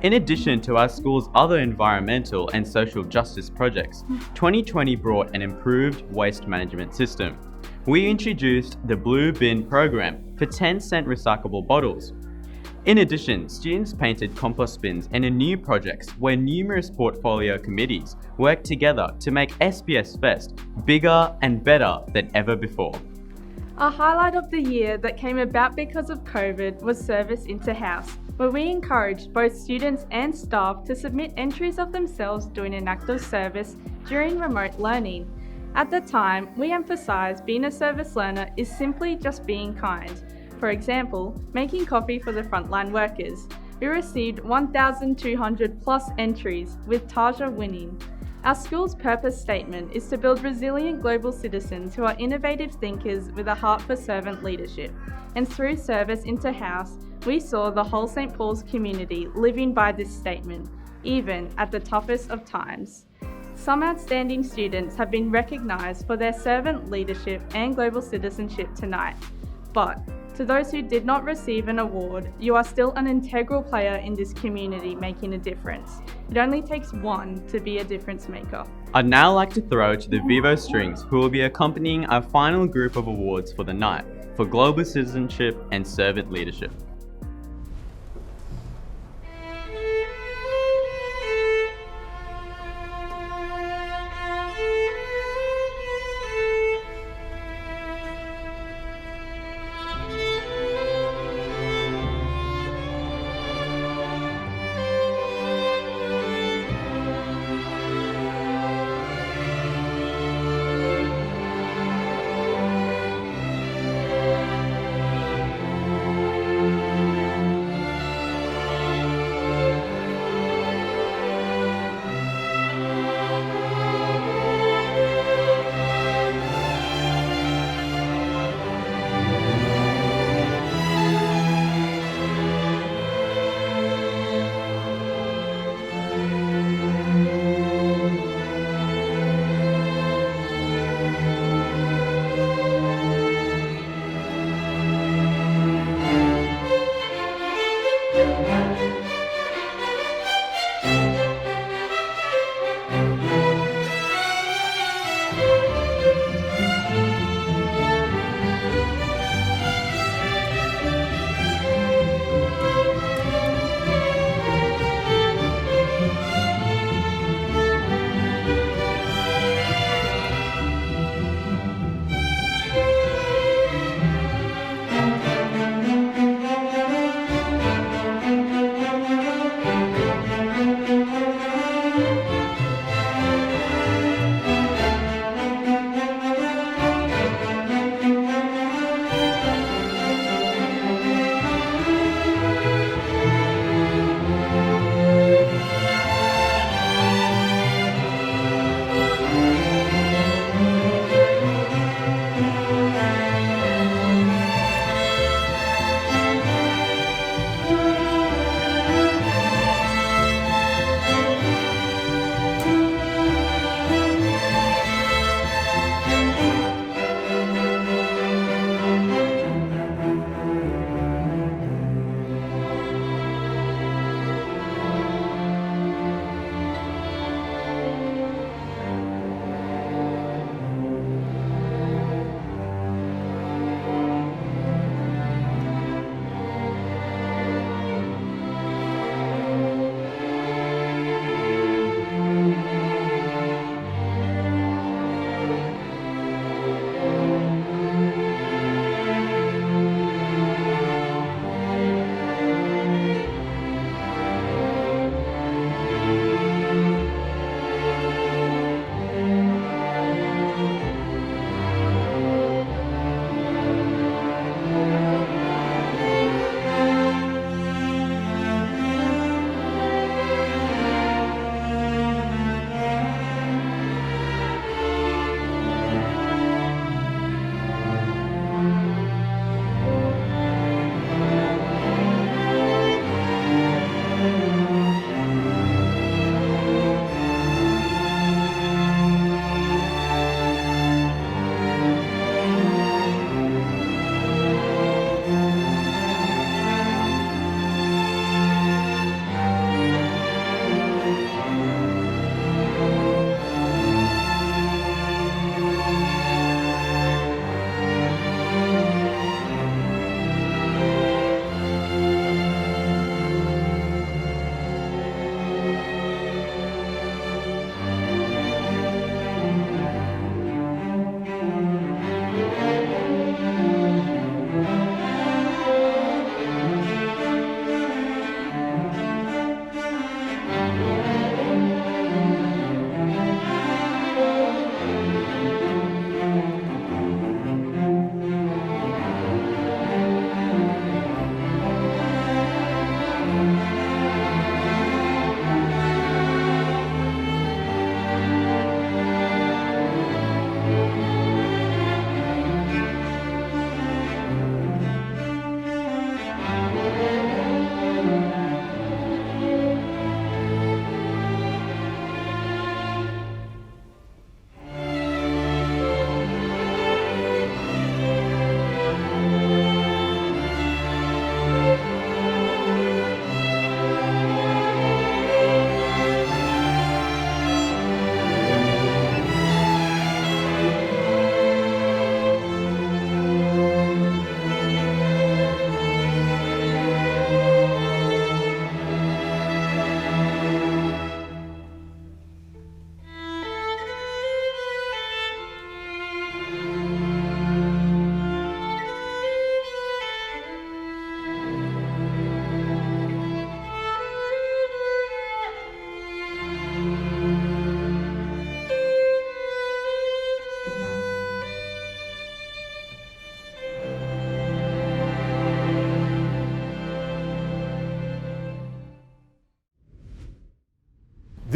In addition to our school's other environmental and social justice projects, 2020 brought an improved waste management system. We introduced the Blue Bin program for 10-cent recyclable bottles. In addition, students painted compost bins and in new projects where numerous portfolio committees worked together to make SPS Fest bigger and better than ever before. A highlight of the year that came about because of COVID was Service into House, where we encouraged both students and staff to submit entries of themselves doing an act of service during remote learning. At the time, we emphasised being a service learner is simply just being kind. For example, making coffee for the frontline workers. We received 1,200 plus entries, with Taja winning. Our school's purpose statement is to build resilient global citizens who are innovative thinkers with a heart for servant leadership. And through Service into House, we saw the whole St Paul's community living by this statement, even at the toughest of times. Some outstanding students have been recognised for their servant leadership and global citizenship tonight. But to those who did not receive an award, you are still an integral player in this community making a difference. It only takes one to be a difference maker. I'd now like to throw to the Vivo Strings, who will be accompanying our final group of awards for the night for global citizenship and servant leadership.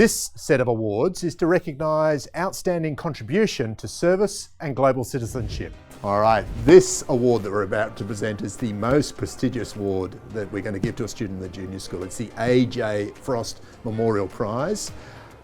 This set of awards is to recognise outstanding contribution to service and global citizenship. All right, this award that we're about to present is the most prestigious award that we're going to give to a student in the junior school. It's the A.J. Frost Memorial Prize.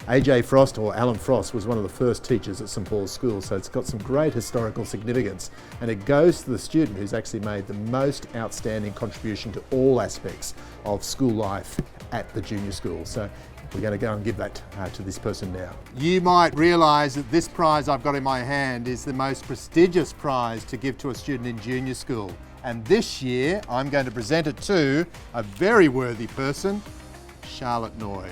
A.J. Frost, or Alan Frost, was one of the first teachers at St Paul's School, so it's got some great historical significance, and it goes to the student who's actually made the most outstanding contribution to all aspects of school life at the junior school. So we're going to go and give that to this person now. You might realise that this prize I've got in my hand is the most prestigious prize to give to a student in junior school. And this year I'm going to present it to a very worthy person, Charlotte Noy.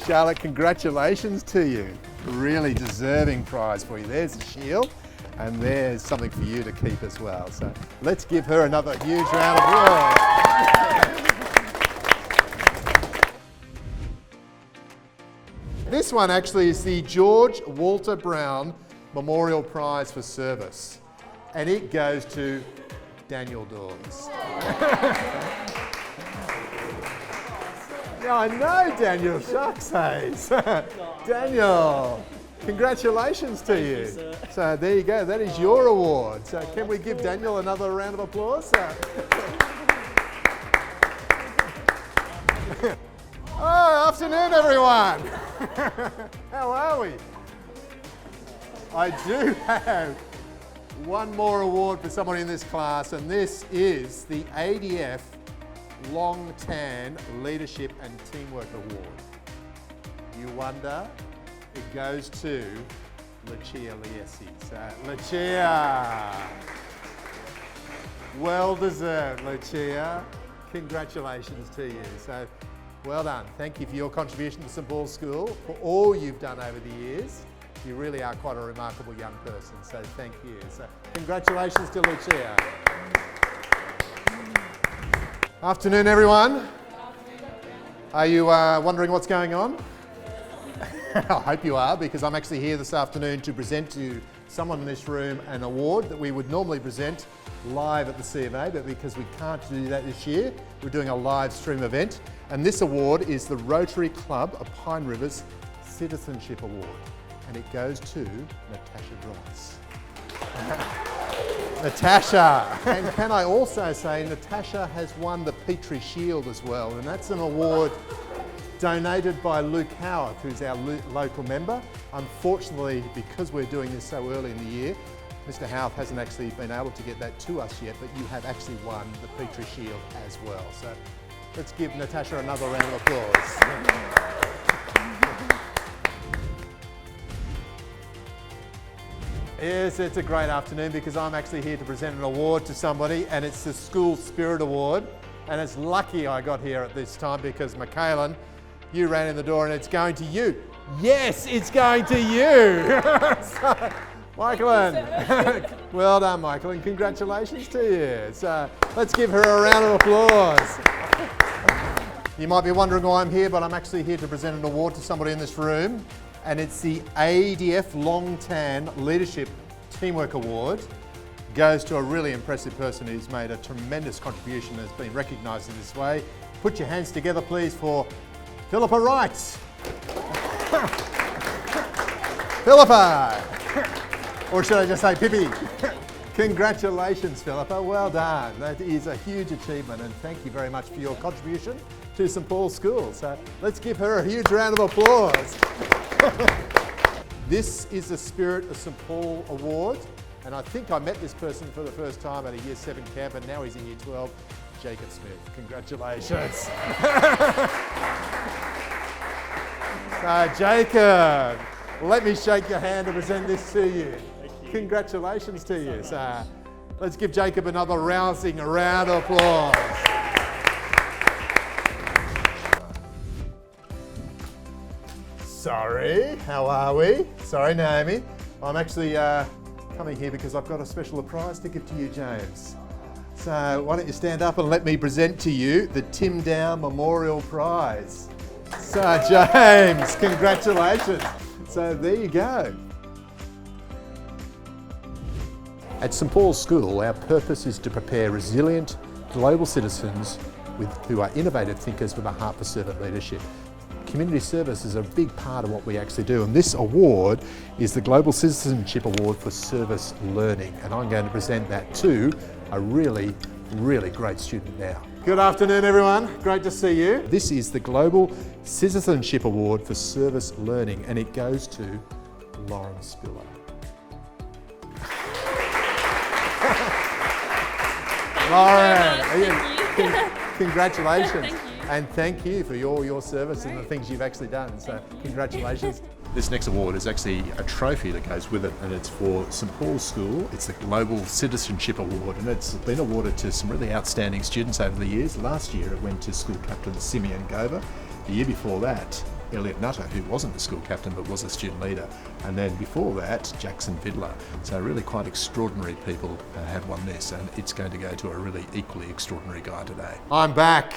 Charlotte, congratulations to you. Really deserving prize for you. There's the shield, and there's something for you to keep as well. So let's give her another huge round of applause. This one actually is the George Walter Brown Memorial Prize for Service, and it goes to Daniel Dawes. Yeah, I know Daniel, shucks, Hayes. Daniel, congratulations to you. So there you go, that is your award. So can we give Daniel another round of applause? Oh, afternoon everyone. How are we? I do have one more award for someone in this class, and this is the ADF Long Tan Leadership and Teamwork Award. You wonder? It goes to Lucia Liesi. So, Lucia, well deserved, Lucia. Congratulations to you. So, well done. Thank you for your contribution to St Paul's School, for all you've done over the years. You really are quite a remarkable young person, so thank you. So, congratulations to Lucia. Afternoon, everyone. Are you wondering what's going on? I hope you are, because I'm actually here this afternoon to present to someone in this room an award that we would normally present live at the C of A, but because we can't do that this year, we're doing a live stream event. And this award is the Rotary Club of Pine River's Citizenship Award, and it goes to Natasha Bryce. Natasha. And can I also say Natasha has won the Petrie Shield as well, and that's an award donated by Luke Howarth, who's our local member. Unfortunately, because we're doing this so early in the year, Mr. Howarth hasn't actually been able to get that to us yet, but you have actually won the Petrie Shield as well. So let's give Natasha another round of applause. Yes, it's a great afternoon because I'm actually here to present an award to somebody, and it's the School Spirit Award. And it's lucky I got here at this time because Michaelan, you ran in the door and it's going to you. Yes, it's going to you. So, Michaelan, well done, Michaelan. Congratulations to you. So let's give her a round of applause. You might be wondering why I'm here, but I'm actually here to present an award to somebody in this room. And it's the ADF Long Tan Leadership Teamwork Award. Goes to a really impressive person who's made a tremendous contribution and has been recognised in this way. Put your hands together, please, for Philippa Wright. Philippa! Or should I just say Pippi? Congratulations, Philippa. Well done. That is a huge achievement, and thank you very much for your contribution to St Paul's School. So let's give her a huge round of applause. This is the Spirit of St Paul Award, and I think I met this person for the first time at a Year 7 camp, and now he's in Year 12, Jacob Smith. Congratulations. So Jacob, let me shake your hand and present this to you. Congratulations to you. So let's give Jacob another rousing round of applause. Sorry, how are we? Sorry, Naomi. I'm actually coming here because I've got a special prize to give to you, James. So why don't you stand up and let me present to you the Tim Down Memorial Prize. So James, congratulations. So there you go. At St Paul's School, our purpose is to prepare resilient global citizens who are innovative thinkers with a heart for servant leadership. Community service is a big part of what we actually do, and this award is the Global Citizenship Award for Service Learning, and I'm going to present that to a really great student now. Good afternoon everyone, great to see you. This is the Global Citizenship Award for Service Learning, and it goes to Lauren Spiller. Lauren, congratulations. Thank you. And thank you for your service and the things you've actually done. So congratulations. This next award is actually a trophy that goes with it, and it's for St Paul's School. It's the Global Citizenship Award, and it's been awarded to some really outstanding students over the years. Last year it went to school captain Simeon Gover. The year before that, Elliot Nutter, who wasn't the school captain but was a student leader, and then before that, Jackson Vidler. So really quite extraordinary people have won this, and it's going to go to a really equally extraordinary guy today. I'm back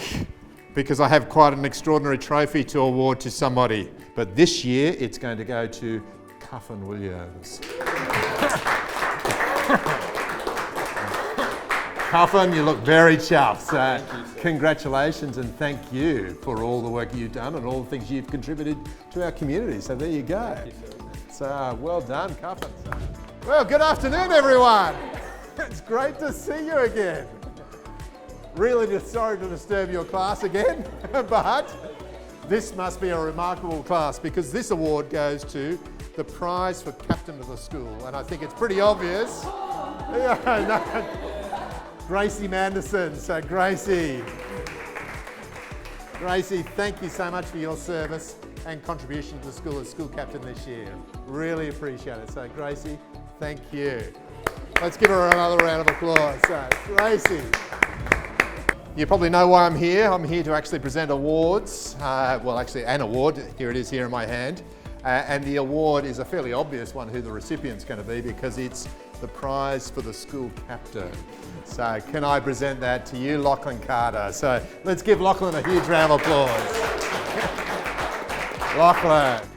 because I have quite an extraordinary trophy to award to somebody, but this year it's going to go to Quynh Williams. Quynh, you look very chuffed, so congratulations and thank you for all the work you've done and all the things you've contributed to our community. So there you go. So well done, Quynh. Well, good afternoon everyone. It's great to see you again. Really just sorry to disturb your class again, but this must be a remarkable class because this award goes to the prize for captain of the school, and I think it's pretty obvious. Gracie Manderson. So Gracie, thank you so much for your service and contribution to the school as school captain this year. Really appreciate it. So Gracie, thank you. Let's give her another round of applause. So Gracie. You probably know why I'm here. I'm here to actually present awards. Well, actually an award. Here it is here in my hand. And the award is a fairly obvious one who the recipient's going to be because it's the prize for the school captain. So can I present that to you, Lachlan Carter? So let's give Lachlan a huge round of applause. Lachlan.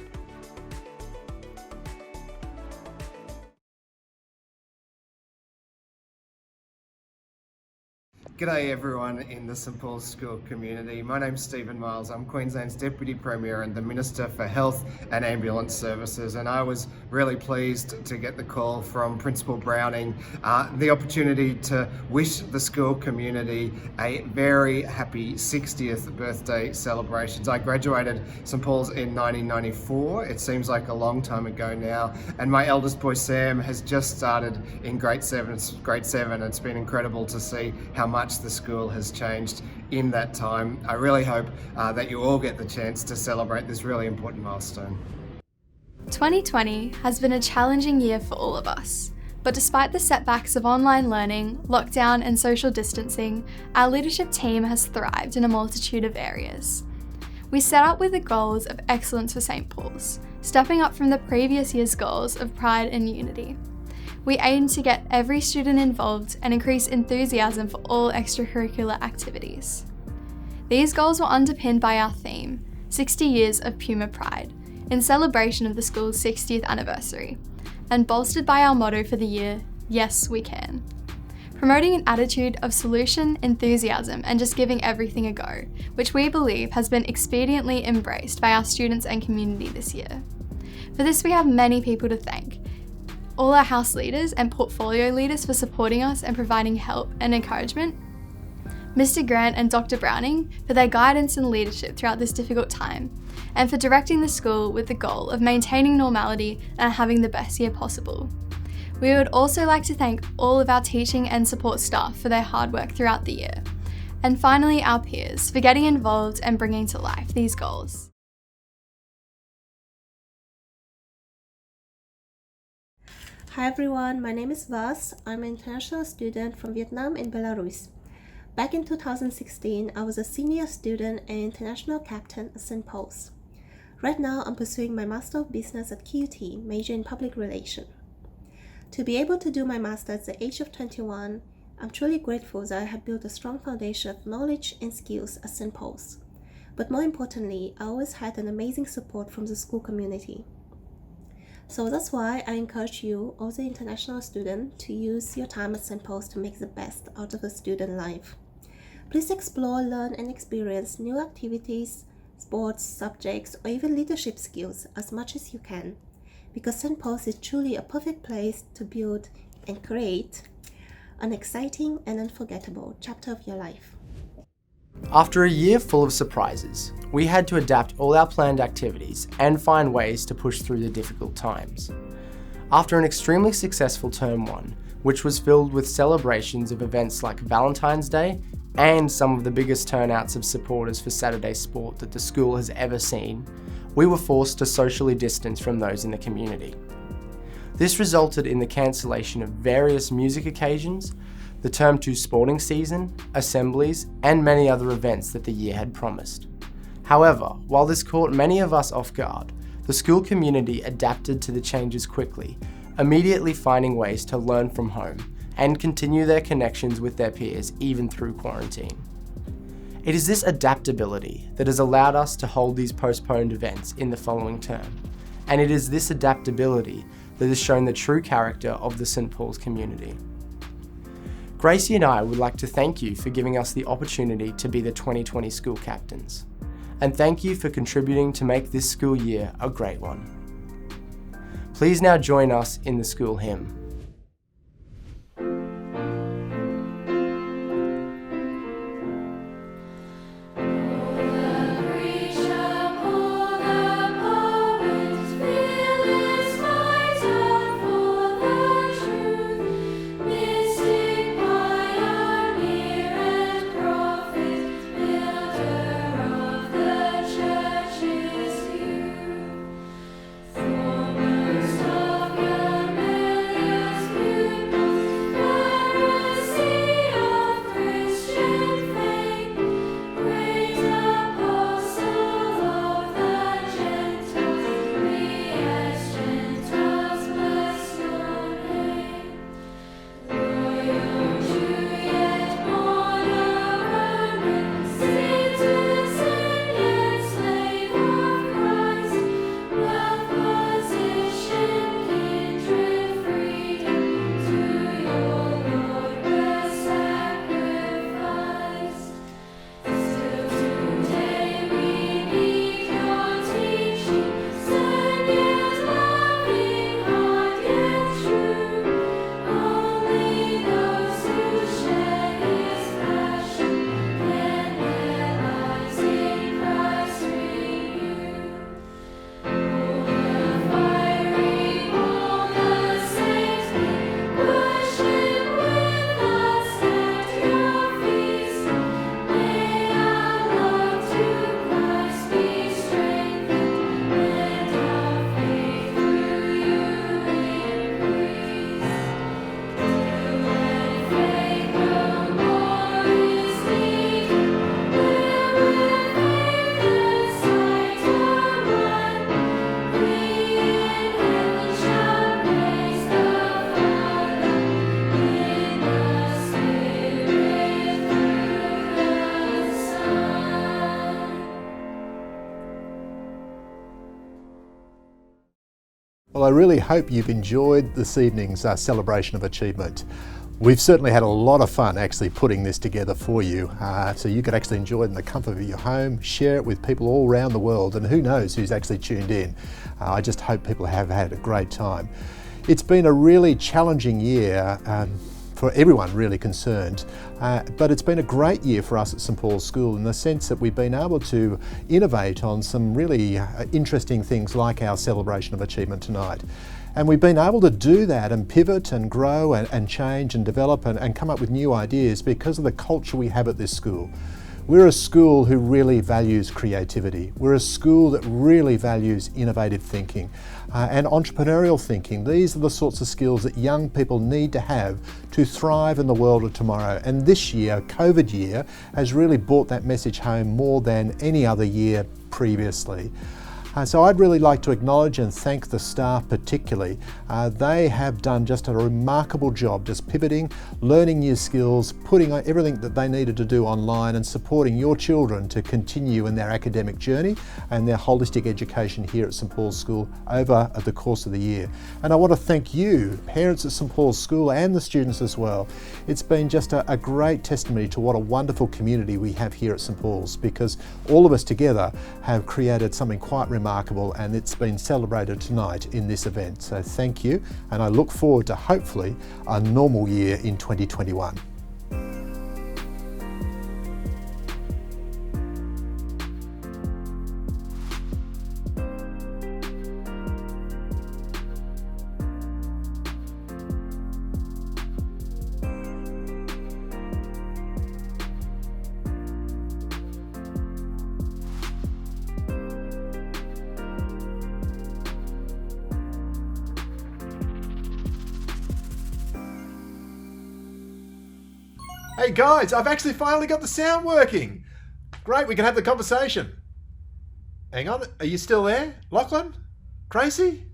G'day everyone in the St Paul's School community. My name's Stephen Miles. I'm Queensland's Deputy Premier and the Minister for Health and Ambulance Services, and I was really pleased to get the call from Principal Browning, the opportunity to wish the school community a very happy 60th birthday celebrations. I graduated St Paul's in 1994. It seems like a long time ago now, and my eldest boy Sam has just started in grade 7. It's been incredible to see how much the school has changed in that time. I really hope that you all get the chance to celebrate this really important milestone. 2020 has been a challenging year for all of us, but despite the setbacks of online learning, lockdown and social distancing, our leadership team has thrived in a multitude of areas. We set out with the goals of excellence for St Paul's, stepping up from the previous year's goals of pride and unity. We aim to get every student involved and increase enthusiasm for all extracurricular activities. These goals were underpinned by our theme, 60 Years of Puma Pride, in celebration of the school's 60th anniversary, and bolstered by our motto for the year, Yes, We Can. Promoting an attitude of solution, enthusiasm, and just giving everything a go, which we believe has been expediently embraced by our students and community this year. For this, we have many people to thank. All our house leaders and portfolio leaders for supporting us and providing help and encouragement, Mr. Grant and Dr. Browning for their guidance and leadership throughout this difficult time, and for directing the school with the goal of maintaining normality and having the best year possible. We would also like to thank all of our teaching and support staff for their hard work throughout the year, and finally our peers for getting involved and bringing to life these goals. Hi everyone, my name is Vas. I'm an international student from Vietnam and Belarus. Back in 2016, I was a senior student and international captain at St Paul's. Right now, I'm pursuing my Master of Business at QUT, major in Public Relations. To be able to do my Master at the age of 21, I'm truly grateful that I have built a strong foundation of knowledge and skills at St Paul's. But more importantly, I always had an amazing support from the school community. So that's why I encourage you, all the international students, to use your time at St Paul's to make the best out of a student life. Please explore, learn and experience new activities, sports, subjects or even leadership skills as much as you can, because St. Paul's is truly a perfect place to build and create an exciting and unforgettable chapter of your life. After a year full of surprises, we had to adapt all our planned activities and find ways to push through the difficult times. After an extremely successful Term 1, which was filled with celebrations of events like Valentine's Day and some of the biggest turnouts of supporters for Saturday sport that the school has ever seen, we were forced to socially distance from those in the community. This resulted in the cancellation of various music occasions, the Term 2 sporting season, assemblies, and many other events that the year had promised. However, while this caught many of us off guard, the school community adapted to the changes quickly, immediately finding ways to learn from home and continue their connections with their peers even through quarantine. It is this adaptability that has allowed us to hold these postponed events in the following term, and it is this adaptability that has shown the true character of the St. Paul's community. Gracie and I would like to thank you for giving us the opportunity to be the 2020 school captains, and thank you for contributing to make this school year a great one. Please now join us in the School Hymn. Well, I really hope you've enjoyed this evening's celebration of achievement. We've certainly had a lot of fun actually putting this together for you, so you could actually enjoy it in the comfort of your home, share it with people all around the world, and who knows who's actually tuned in. I just hope people have had a great time. It's been a really challenging year for everyone really concerned, but it's been a great year for us at St. Paul's School in the sense that we've been able to innovate on some really interesting things like our celebration of achievement tonight. And we've been able to do that and pivot and grow and change and develop and come up with new ideas because of the culture we have at this school. We're a school who really values creativity. We're a school that really values innovative thinking and entrepreneurial thinking. These are the sorts of skills that young people need to have to thrive in the world of tomorrow. And this year, COVID year, has really brought that message home more than any other year previously. So I'd really like to acknowledge and thank the staff particularly. They have done just a remarkable job, just pivoting, learning new skills, putting everything that they needed to do online and supporting your children to continue in their academic journey and their holistic education here at St Paul's School over the course of the year. And I want to thank you, parents at St Paul's School and the students as well. It's been just a great testimony to what a wonderful community we have here at St Paul's, because all of us together have created something quite remarkable, and it's been celebrated tonight in this event. So thank you, and I look forward to hopefully a normal year in 2021. Hey guys, I've actually finally got the sound working. Great, we can have the conversation. Hang on, are you still there? Lachlan? Gracie?